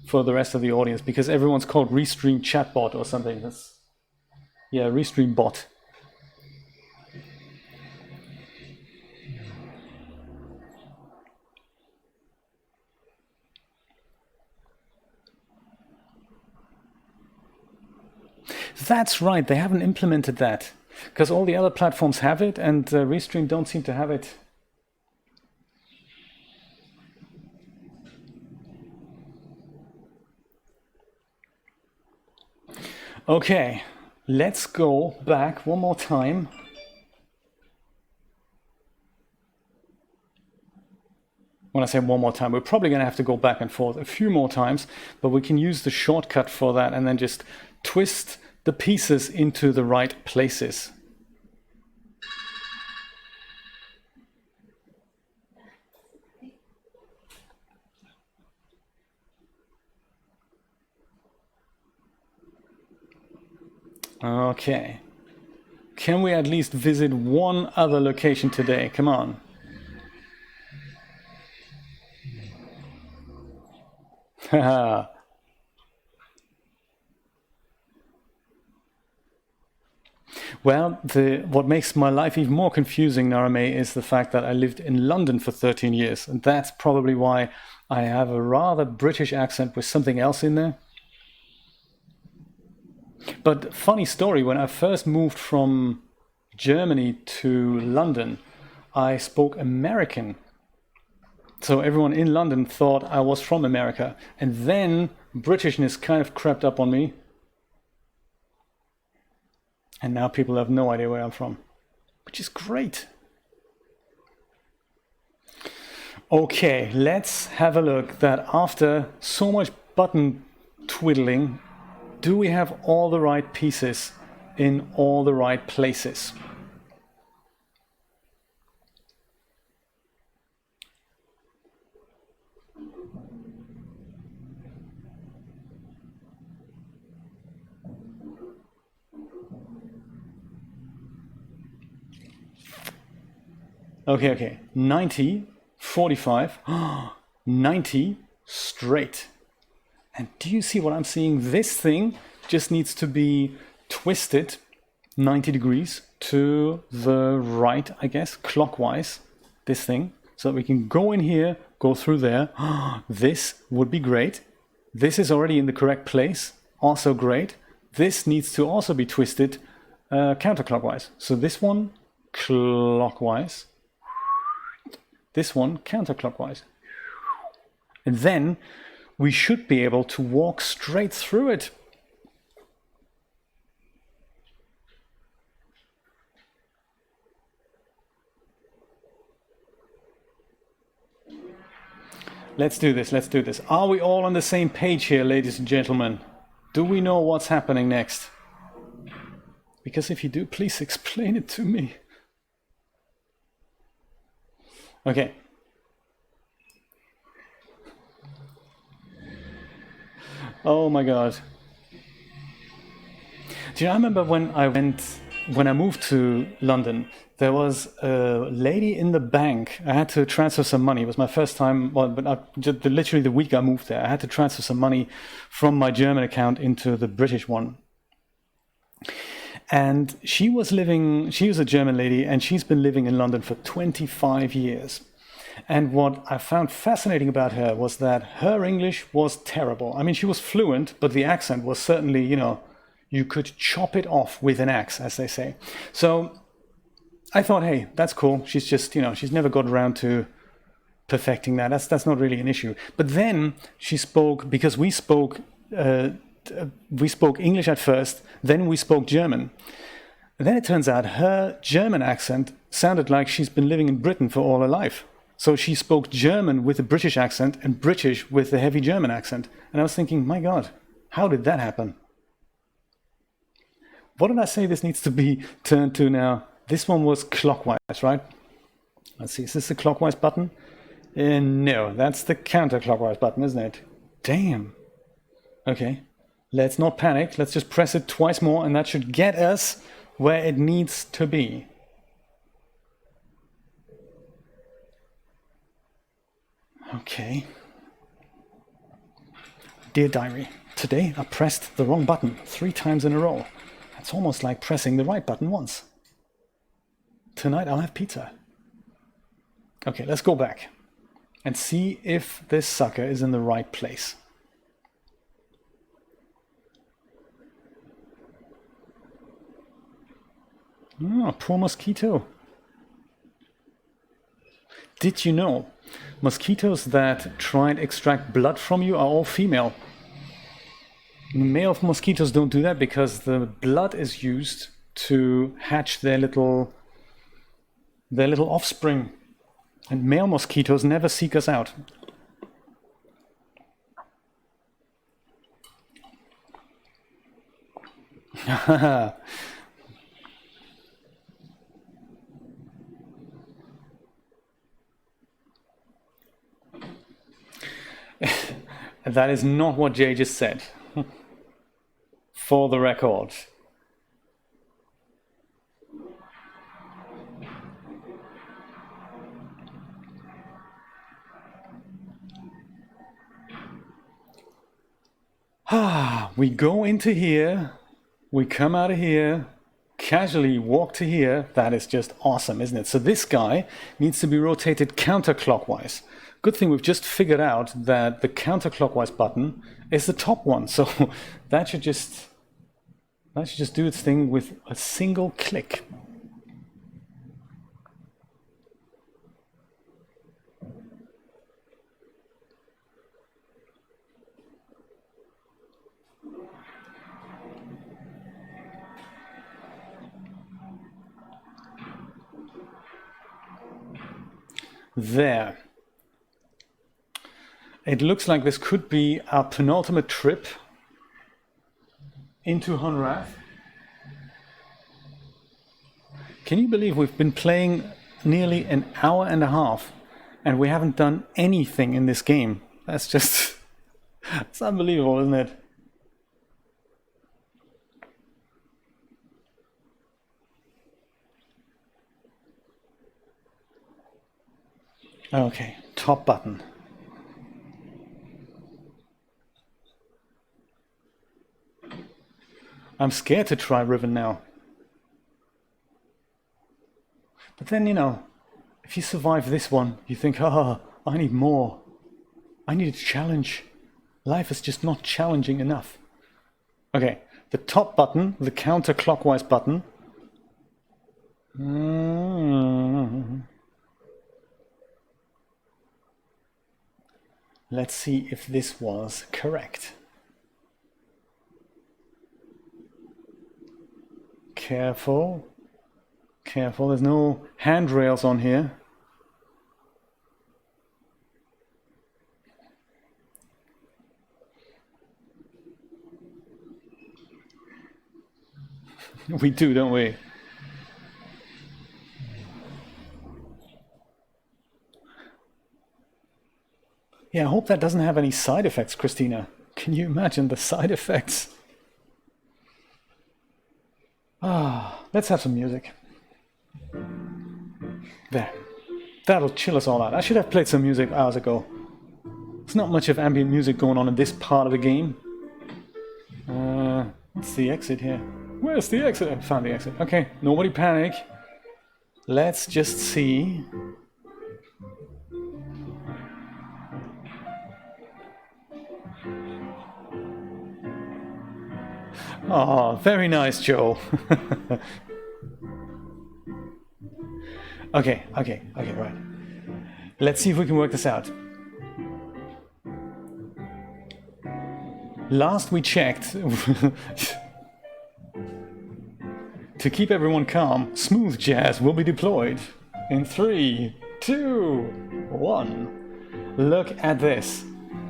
for the rest of the audience, because everyone's called Restream Chatbot or something. That's, yeah, Restream Bot. That's right, they haven't implemented that, because all the other platforms have it, and Restream don't seem to have it. Okay, let's go back one more time. When I say one more time, we're probably going to have to go back and forth a few more times, but we can use the shortcut for that and then just twist the pieces into the right places. Okay. Can we at least visit one other location today? Come on. Haha. Well, what makes my life even more confusing, Narame, is the fact that I lived in London for 13 years. And that's probably why I have a rather British accent with something else in there. But funny story, when I first moved from Germany to London, I spoke American. So everyone in London thought I was from America. And then Britishness kind of crept up on me. And now people have no idea where I'm from, which is great. Okay, let's have a look that after so much button twiddling, do we have all the right pieces in all the right places? Okay, 90, 45, 90, straight. And do you see what I'm seeing? This thing just needs to be twisted 90 degrees to the right, I guess, clockwise, this thing, so that we can go in here, go through there. This would be great. This is already in the correct place, also great. This needs to also be twisted counterclockwise. So this one, clockwise. This one, counterclockwise. And then we should be able to walk straight through it. Let's do this, let's do this. Are we all on the same page here, ladies and gentlemen? Do we know what's happening next? Because if you do, please explain it to me. Okay. Oh my God. Do you know, I remember when I moved to London, there was a lady in the bank. I had to transfer some money. It was my first time, well, but literally the week I moved there, I had to transfer some money from my German account into the British one. And she was a German lady, and she's been living in London for 25 years. And what I found fascinating about her was that her English was terrible. I mean, she was fluent, but the accent was certainly, you could chop it off with an axe, as they say. So I thought, hey, that's cool. She's just, she's never got around to perfecting that. That's not really an issue. But then she spoke, because we spoke English at first, then we spoke German. And then it turns out her German accent sounded like she's been living in Britain for all her life. So she spoke German with a British accent and British with a heavy German accent. And I was thinking, my God, how did that happen? What did I say this needs to be turned to now? This one was clockwise, right? Let's see, is this the clockwise button? No, that's the counterclockwise button, isn't it? Damn. Okay, let's not panic. Let's just press it twice more, and that should get us where it needs to be. Okay. Dear Diary, today I pressed the wrong button 3 times in a row. It's almost like pressing the right button once. Tonight I'll have pizza. Okay, let's go back and see if this sucker is in the right place. Oh, poor mosquito. Did you know mosquitoes that try and extract blood from you are all female? Male mosquitoes don't do that because the blood is used to hatch their little offspring. And male mosquitoes never seek us out. That is not what Jay just said. For the record. We go into here, we come out of here, casually walk to here. That is just awesome, isn't it? So this guy needs to be rotated counterclockwise. Good thing we've just figured out that the counterclockwise button is the top one. So that should just do its thing with a single click. There. It looks like this could be our penultimate trip into Honrath. Can you believe we've been playing nearly an hour and a half and we haven't done anything in this game? That's just... it's unbelievable, isn't it? Okay, top button. I'm scared to try Riven now. But then, you know, if you survive this one, you think, I need more. I need a challenge. Life is just not challenging enough. Okay, the top button, the counterclockwise button. Let's see if this was correct. Careful. Careful, there's no handrails on here. We do, don't we? Yeah, I hope that doesn't have any side effects, Christina. Can you imagine the side effects? Let's have some music. There. That'll chill us all out. I should have played some music hours ago. There's not much of ambient music going on in this part of the game. What's the exit here? Where's the exit? I found the exit. Okay, nobody panic. Let's just see. Oh, very nice, Joe. Okay, right. Let's see if we can work this out. Last we checked, to keep everyone calm, smooth jazz will be deployed in 3, 2, 1. Look at this.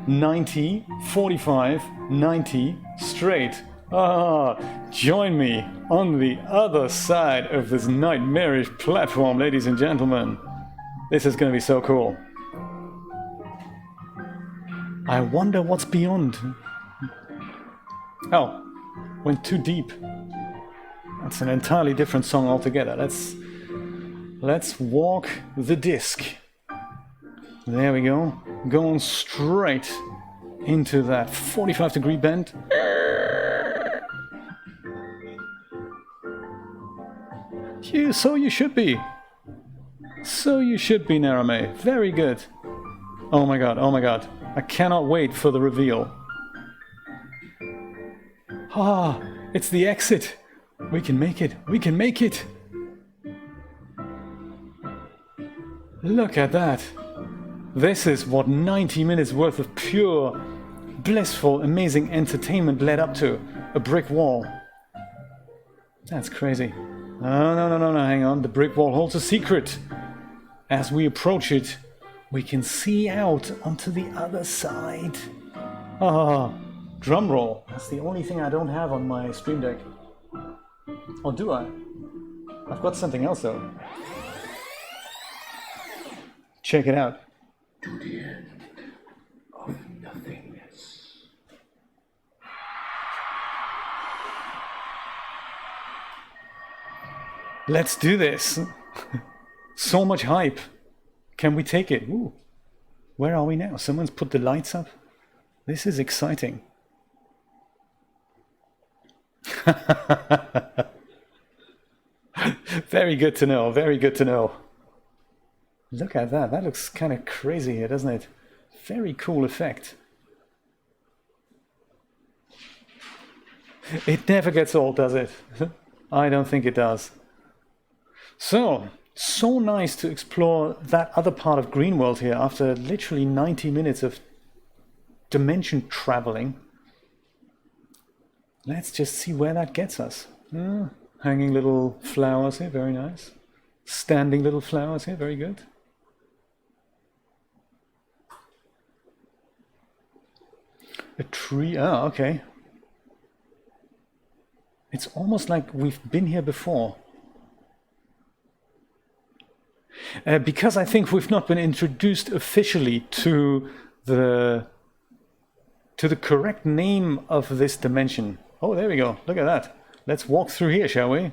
90, 45, 90, straight. Join me on the other side of this nightmarish platform, ladies and gentlemen. This is going to be so cool. I wonder what's beyond. Oh, went too deep. That's an entirely different song altogether. Let's walk the disc. There we go. Going straight into that 45-degree bend. So you should be. So you should be, Narame. Very good. Oh my god, oh my god. I cannot wait for the reveal. Ah, it's the exit. We can make it. We can make it. Look at that. This is what 90 minutes worth of pure, blissful, amazing entertainment led up to. A brick wall. That's crazy. Oh, no, hang on. The brick wall holds a secret. As we approach it, we can see out onto the other side. Ah, drum roll. That's the only thing I don't have on my Stream Deck. Or do I? I've got something else though. Check it out. To the end of nothingness. Let's do this. So much hype. Can we take it? Ooh. Where are we now? Someone's put the lights up. This is exciting. Very good to know. Very good to know. Look at that. That looks kind of crazy here, doesn't it? Very cool effect. It never gets old, does it? I don't think it does. So nice to explore that other part of Greenworld here after literally 90 minutes of dimension traveling. Let's just see where that gets us. Hanging little flowers here, very nice. Standing little flowers here, very good. A tree, oh, okay. It's almost like we've been here before. Because I think we've not been introduced officially to the correct name of this dimension. Oh, there we go. Look at that. Let's walk through here, shall we?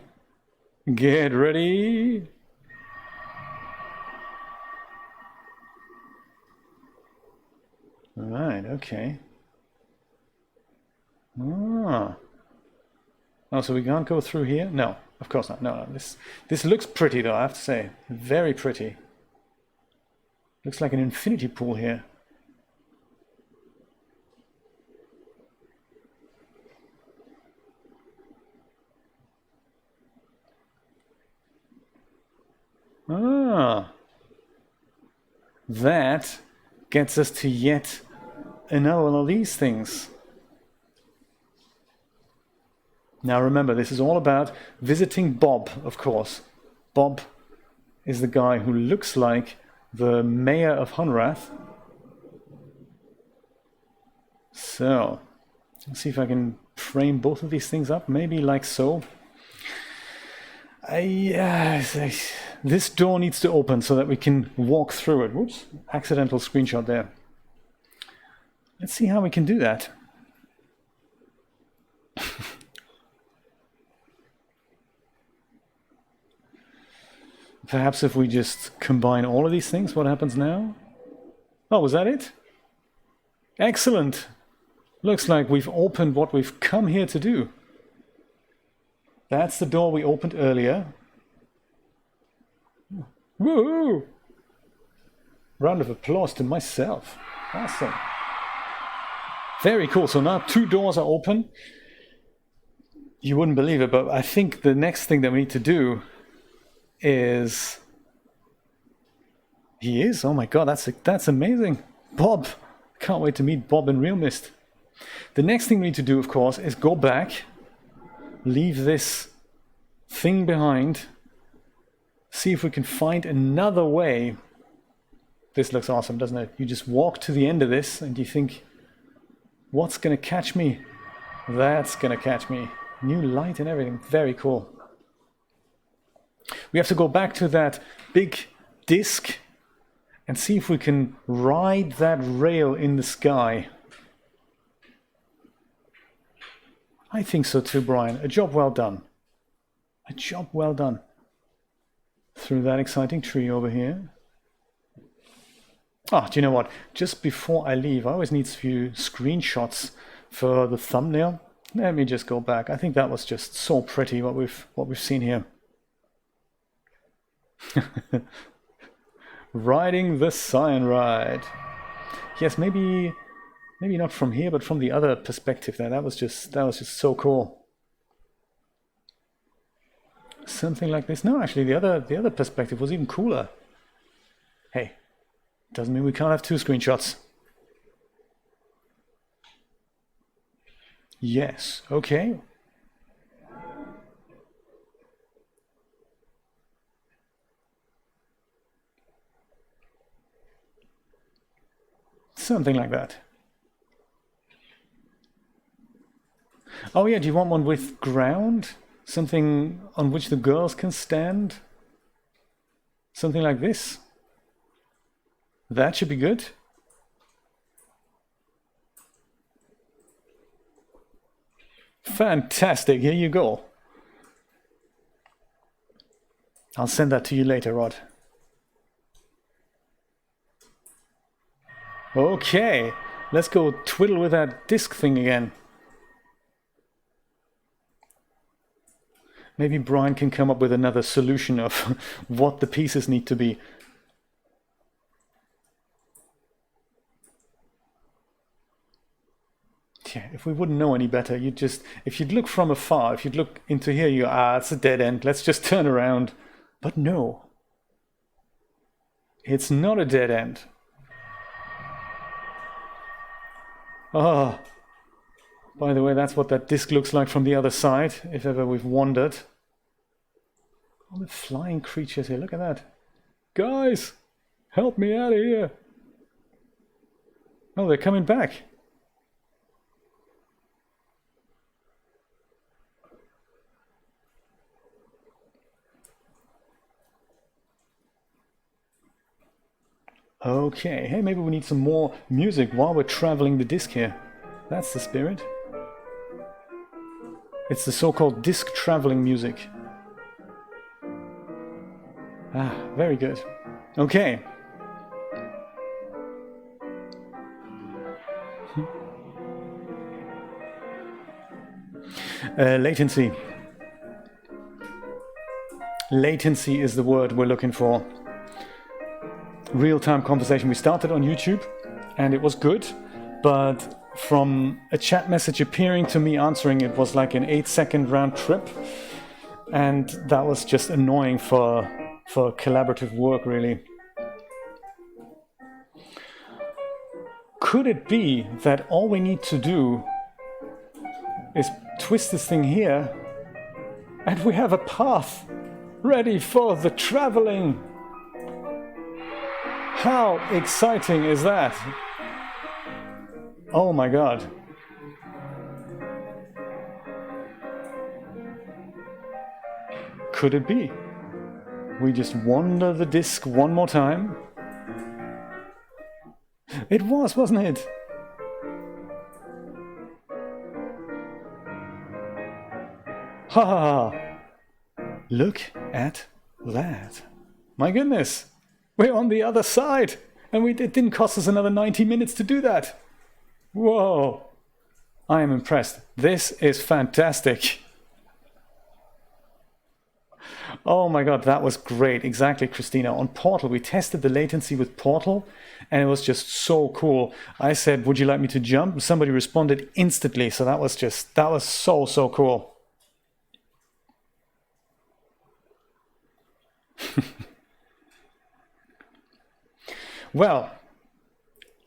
Get ready. Right, okay. Ah. Oh, so we can't go through here? No, of course not. No. This looks pretty though, I have to say. Very pretty. Looks like an infinity pool here. Ah. That gets us to yet another one of these things. Now remember, this is all about visiting Bob, of course. Bob is the guy who looks like the mayor of Hunrath. So, let's see if I can frame both of these things up, maybe like so. This door needs to open so that we can walk through it. Whoops, accidental screenshot there. Let's see how we can do that. Perhaps if we just combine all of these things, what happens now? Oh, was that it? Excellent. Looks like we've opened what we've come here to do. That's the door we opened earlier. Woohoo! Round of applause to myself. Awesome. Very cool. So now 2 doors are open. You wouldn't believe it, but I think the next thing that we need to do is... He is? Oh my god, that's amazing. Bob. Can't wait to meet Bob in Real Mist. The next thing we need to do, of course, is go back, leave this thing behind, see if we can find another way. This looks awesome, doesn't it? You just walk to the end of this and you think, what's going to catch me? That's going to catch me. New light and everything. Very cool. We have to go back to that big disc and see if we can ride that rail in the sky. I think so too, Brian. A job well done. A job well done. Through that exciting tree over here. Oh, do you know what? Just before I leave, I always need a few screenshots for the thumbnail. Let me just go back. I think that was just so pretty what we've seen here. Riding the cyanide. Yes, maybe not from here, but from the other perspective there. That was just so cool. Something like this. No, actually the other perspective was even cooler. Hey, doesn't mean we can't have two screenshots. Yes, okay. Something like that. Oh yeah, do you want one with ground? Something on which the girls can stand? Something like this? That should be good. Fantastic, here you go. I'll send that to you later, Rod. Okay, let's go twiddle with that disc thing again. Maybe Brian can come up with another solution of what the pieces need to be. Yeah, if we wouldn't know any better, if you'd look from afar, if you'd look into here, you go, it's a dead end, let's just turn around. But no, it's not a dead end. Oh, by the way, that's what that disc looks like from the other side, if ever we've wandered. All the flying creatures here, look at that. Guys, help me out of here. Oh, they're coming back. Okay, hey, maybe we need some more music while we're traveling the disc here. That's the spirit. It's the so-called disc traveling music. Ah, very good. Okay. Latency. Latency is the word we're looking for. Real-time conversation. We started on YouTube and it was good, but from a chat message appearing to me answering it was like an 8-second round trip, and that was just annoying for collaborative work, really. Could it be that all we need to do is twist this thing here and we have a path ready for the traveling? How exciting is that? Oh my god. Could it be? We just wander the disc one more time? It was, wasn't it? Ha ha ha! Look at that. My goodness! We're on the other side! And it didn't cost us another 90 minutes to do that! Whoa! I am impressed. This is fantastic. Oh my god, that was great. Exactly, Christina. On Portal, we tested the latency with Portal, and it was just so cool. I said, would you like me to jump? Somebody responded instantly, so that was so cool. Well,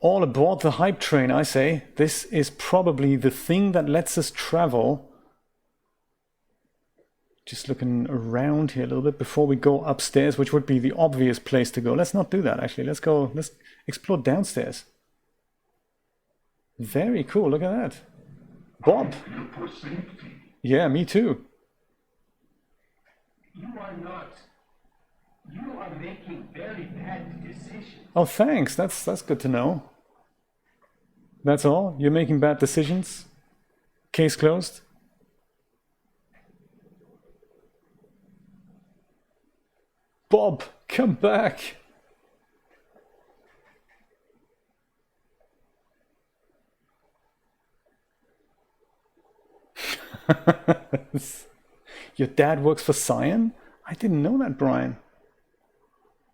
all aboard the hype train, I say. This is probably the thing that lets us travel. Just looking around here a little bit before we go upstairs, which would be the obvious place to go. Let's not do that, actually. Let's explore downstairs. Very cool, look at that. Bob. Yeah, me too. You are not. You are making very bad decisions. Oh, thanks. That's good to know. That's all? You're making bad decisions? Case closed? Bob, come back. Your dad works for Cyan? I didn't know that, Brian.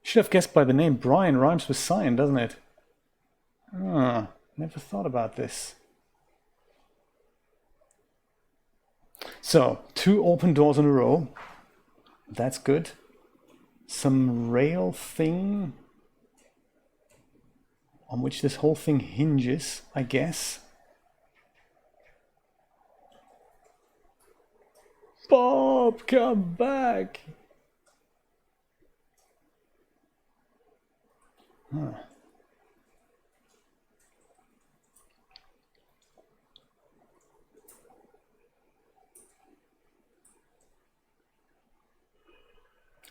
Should have guessed by the name. Brian rhymes with Cyan, doesn't it? Ah, never thought about this. So, 2 open doors in a row. That's good. Some rail thing on which this whole thing hinges, I guess. Bob, come back! Huh.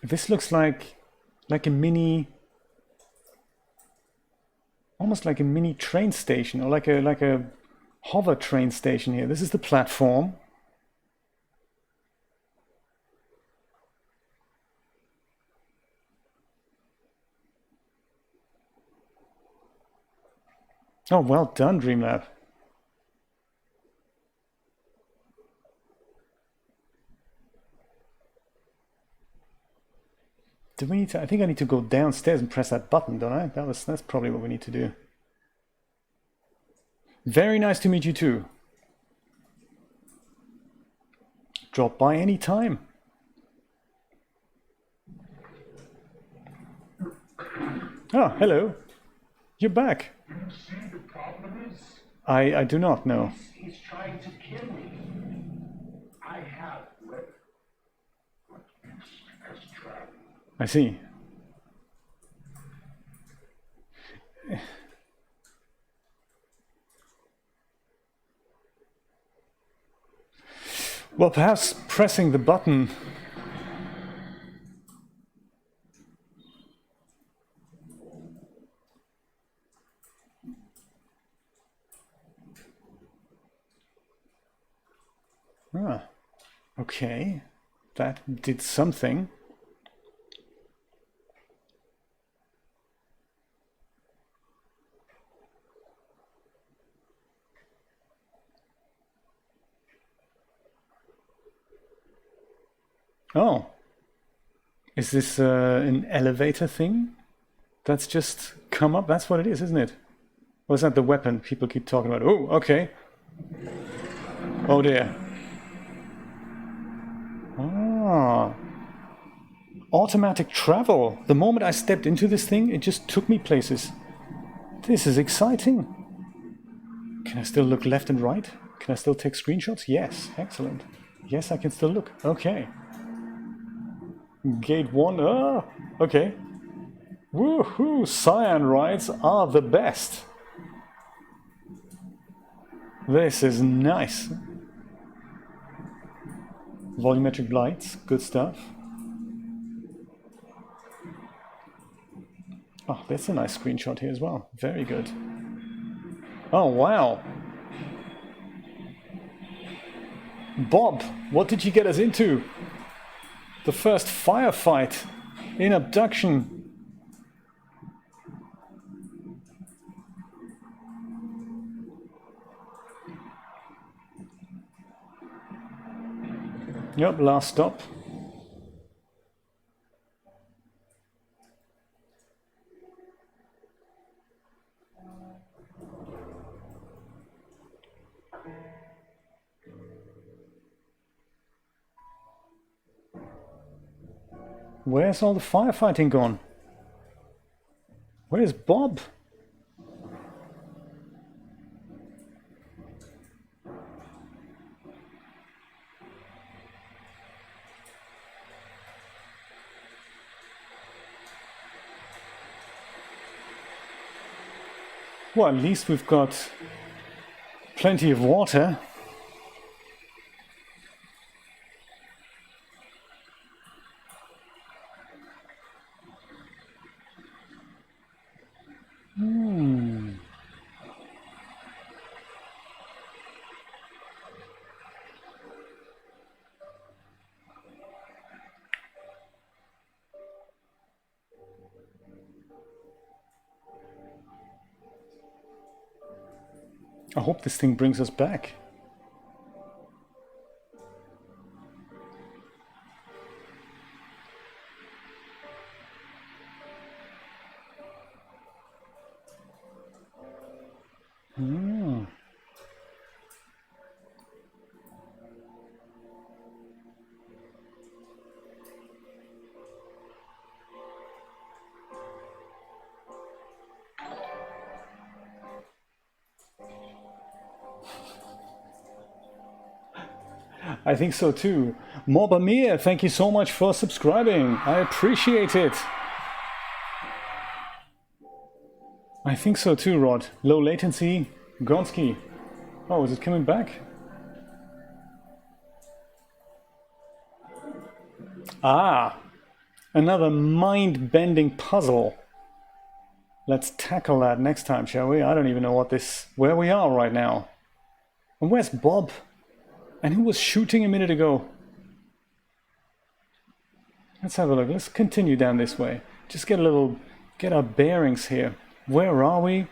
This looks like a mini, almost like a mini train station, or like a hover train station here. This is the platform. Oh, well done, Dreamlab. Do we need to? I think I need to go downstairs and press that button, don't I? That's probably what we need to do. Very nice to meet you too. Drop by any time. Oh, hello. You're back. You see the problem is? I do not know. He's trying to kill me. I have weapon. But this has traveled. I see. Well, perhaps pressing the button. Ah, okay. That did something. Oh, is this an elevator thing? That's just come up? That's what it is, isn't it? Or is that the weapon people keep talking about? Oh, okay. Oh dear. Ah. Automatic travel. The moment I stepped into this thing, it just took me places. This is exciting. Can I still look left and right? Can I still take screenshots? Yes, excellent. Yes, I can still look. Okay. Gate 1, okay. Woohoo, Cyan rides are the best. This is nice. Volumetric lights, good stuff. Oh, that's a nice screenshot here as well. Very good. Oh, wow. Bob, what did you get us into? The first firefight in Abduction. Yep, last stop. Where's all the firefighting gone? Where's Bob? Well, at least we've got plenty of water. I hope this thing brings us back. Hmm. I think so too. Mobamir, thank you so much for subscribing. I appreciate it. I think so too, Rod. Low latency, Gonski. Oh, is it coming back? Ah, another mind-bending puzzle. Let's tackle that next time, shall we? I don't even know where we are right now. And where's Bob? And who was shooting a minute ago? Let's have a look. Let's continue down this way. Just get our bearings here. Where are we?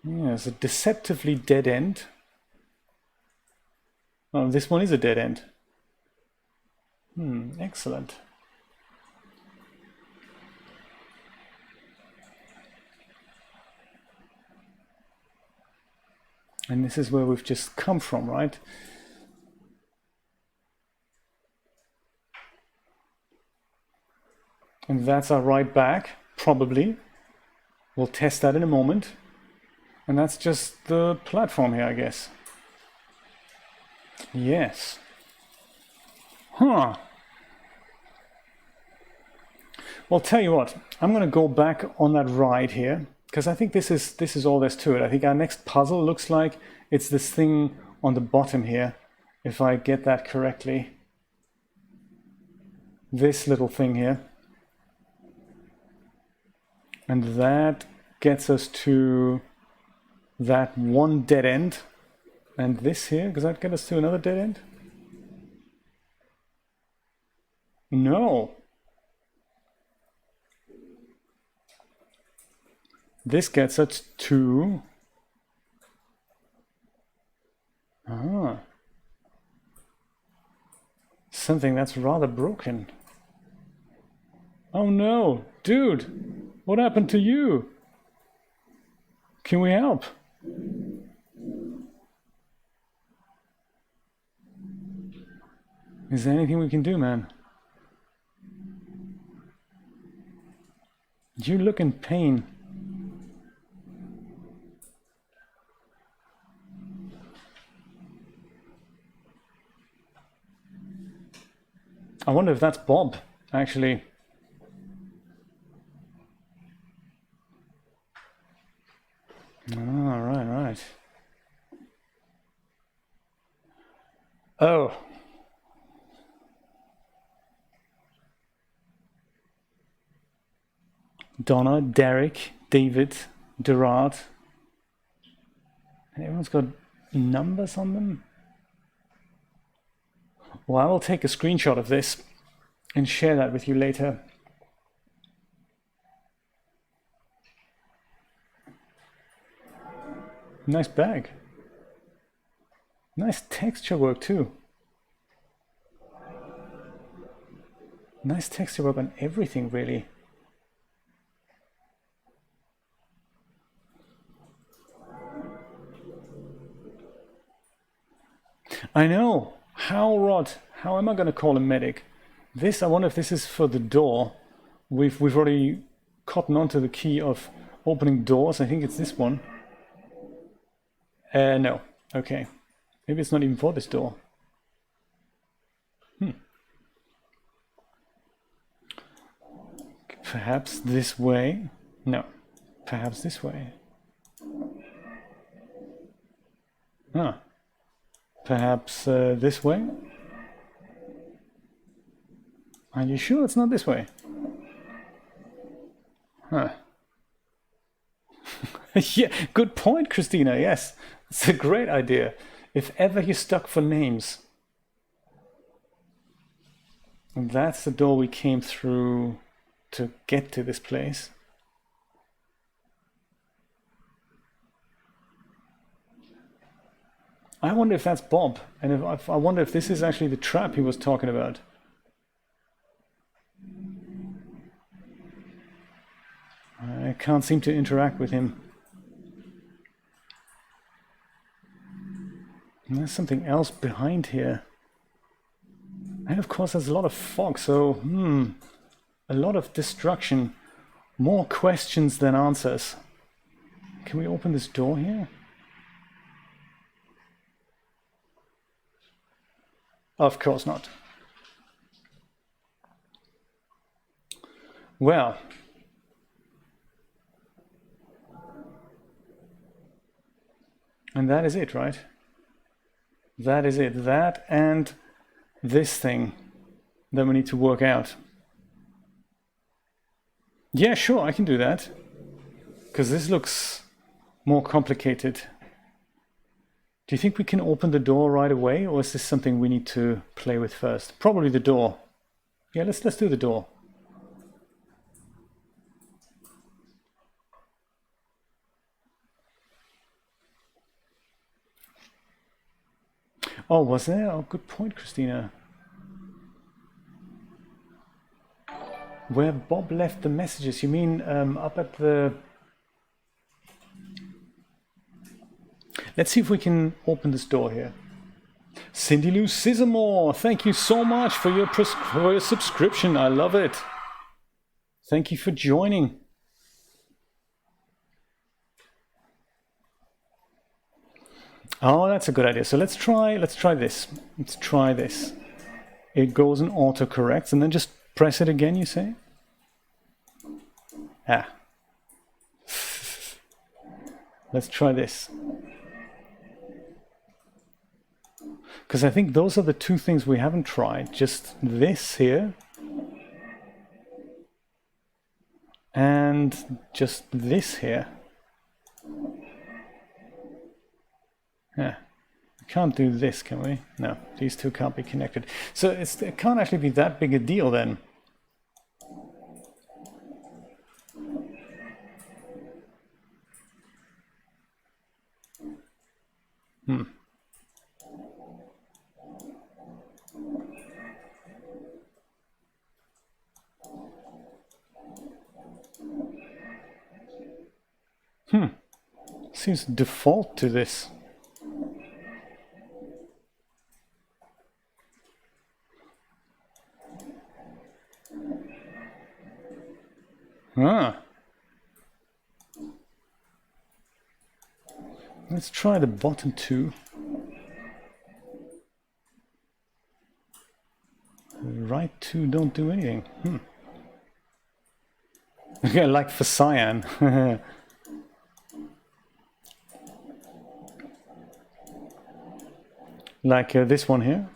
Yeah, it's a deceptively dead end. Oh, this one is a dead end. Excellent. And this is where we've just come from, right? And that's our right back, probably. We'll test that in a moment. And that's just the platform here, I guess. Yes. Huh. Well, tell you what, I'm going to go back on that ride here, because I think this is all there's to it. I think our next puzzle looks like it's this thing on the bottom here, if I get that correctly. This little thing here. And that gets us to that one dead end. And this here, does that get us to another dead end? No. This gets us to... something that's rather broken. Oh no, dude, what happened to you? Can we help? Is there anything we can do, man? You look in pain. I wonder if that's Bob, actually. Oh, right. Oh. Donna, Derek, David, Gerard. Everyone's got numbers on them. Well, I will take a screenshot of this and share that with you later. Nice bag. Nice texture work too. Nice texture work on everything, really. I know. How, Rod? How am I going to call a medic? This, I wonder if this is for the door. We've already cottoned onto the key of opening doors. I think it's this one. No. Okay. Maybe it's not even for this door. Perhaps this way? No. Perhaps this way. Huh. Perhaps this way? Are you sure it's not this way? Huh. Yeah, good point, Christina. Yes, it's a great idea. If ever you're stuck for names. And that's the door we came through to get to this place. I wonder if that's Bob, and I wonder if this is actually the trap he was talking about. I can't seem to interact with him. And there's something else behind here. And of course there's a lot of fog, so a lot of destruction. More questions than answers. Can we open this door here? Of course not. Well. And that is it, right? That is it. That and this thing that we need to work out. Yeah, sure, I can do that. Because this looks more complicated. Do you think we can open the door right away, or is this something we need to play with first? Probably the door. Yeah, let's do the door. Oh, was there? Oh, good point, Christina. Where Bob left the messages, you mean up at the... Let's see if we can open this door here. Cindy Lou Sizamore, thank you so much for your subscription. I love it. Thank you for joining. Oh, that's a good idea. So let's try this. Let's try this. It goes and autocorrects, and then just press it again, you say? Ah. Let's try this. Because I think those are the two things we haven't tried. Just this here. And just this here. Yeah. We can't do this, can we? No, these two can't be connected. So it can't actually be that big a deal then. Seems default to this. Ah. Let's try the bottom two. The right two don't do anything. Okay, like for cyan. Like this one here.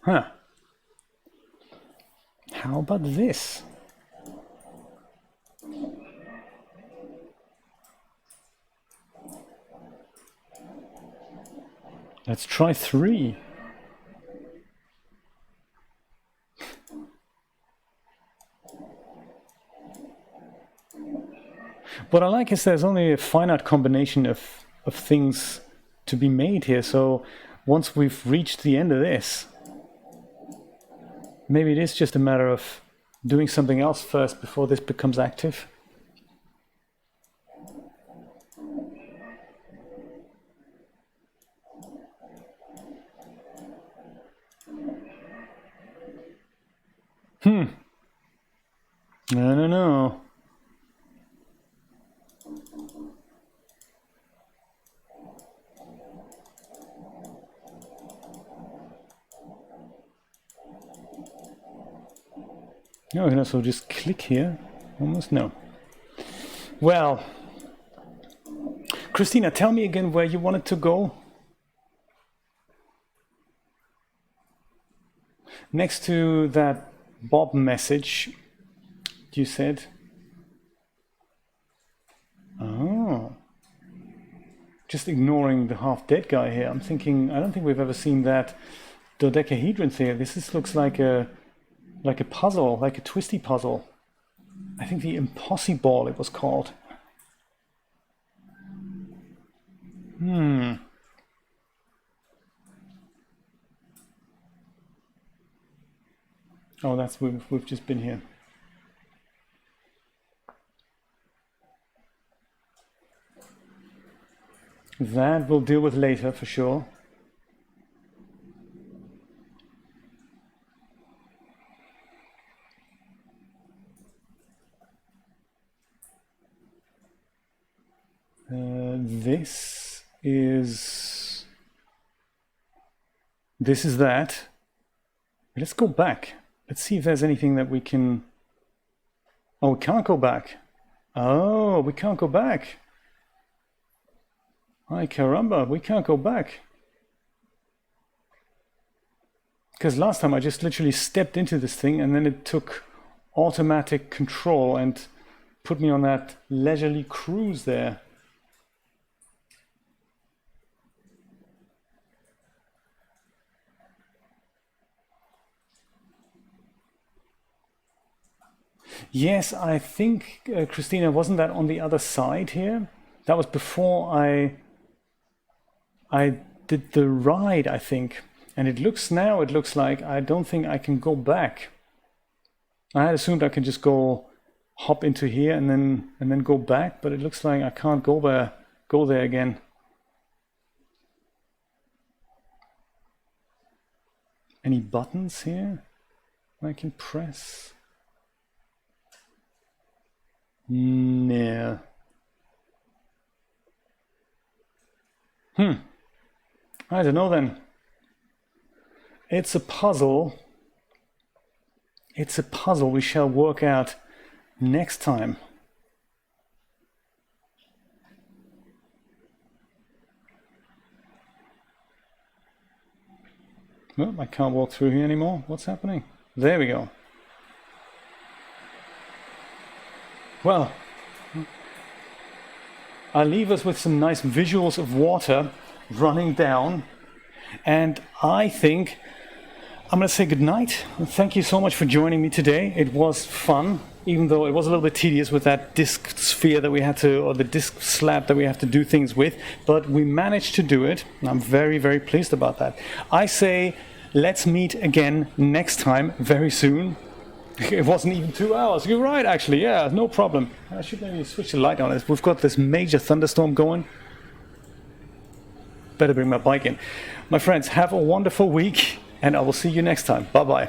Huh. How about this? Let's try 3. What I like is there's only a finite combination of things to be made here, so once we've reached the end of this, maybe it is just a matter of doing something else first before this becomes active. I don't know. No, I can also just click here. Almost no. Well, Christina, tell me again where you wanted to go. Next to that Bob message, you said. Oh. Just ignoring the half-dead guy here. I'm thinking, I don't think we've ever seen that dodecahedron thing. This looks like a puzzle, like a twisty puzzle. I think the Impossiball it was called. Oh, that's we've just been here. That we'll deal with later for sure. This is that. Let's go back. Let's see if there's anything that we can... Oh, we can't go back. Oh, we can't go back. Ay caramba, we can't go back. Because last time I just literally stepped into this thing and then it took automatic control and put me on that leisurely cruise there. Yes, I think, Christina, wasn't that on the other side here? That was before I did the ride, I think. And it looks like I don't think I can go back. I had assumed I can just hop into here and then go back, but it looks like I can't go there again. Any buttons here I can press? No. I don't know then. It's a puzzle. It's a puzzle we shall work out next time. Oh, I can't walk through here anymore. What's happening? There we go. Well, I'll leave us with some nice visuals of water running down, and I think I'm going to say goodnight. Thank you so much for joining me today. It was fun, even though it was a little bit tedious with that disc sphere that we had to, or the disc slab that we have to do things with, but we managed to do it, and I'm very, very pleased about that. I say let's meet again next time, very soon. It wasn't even 2 hours. You're right, actually. Yeah, no problem. I should maybe switch the light on. We've got this major thunderstorm going. Better bring my bike in. My friends, have a wonderful week, and I will see you next time. Bye-bye.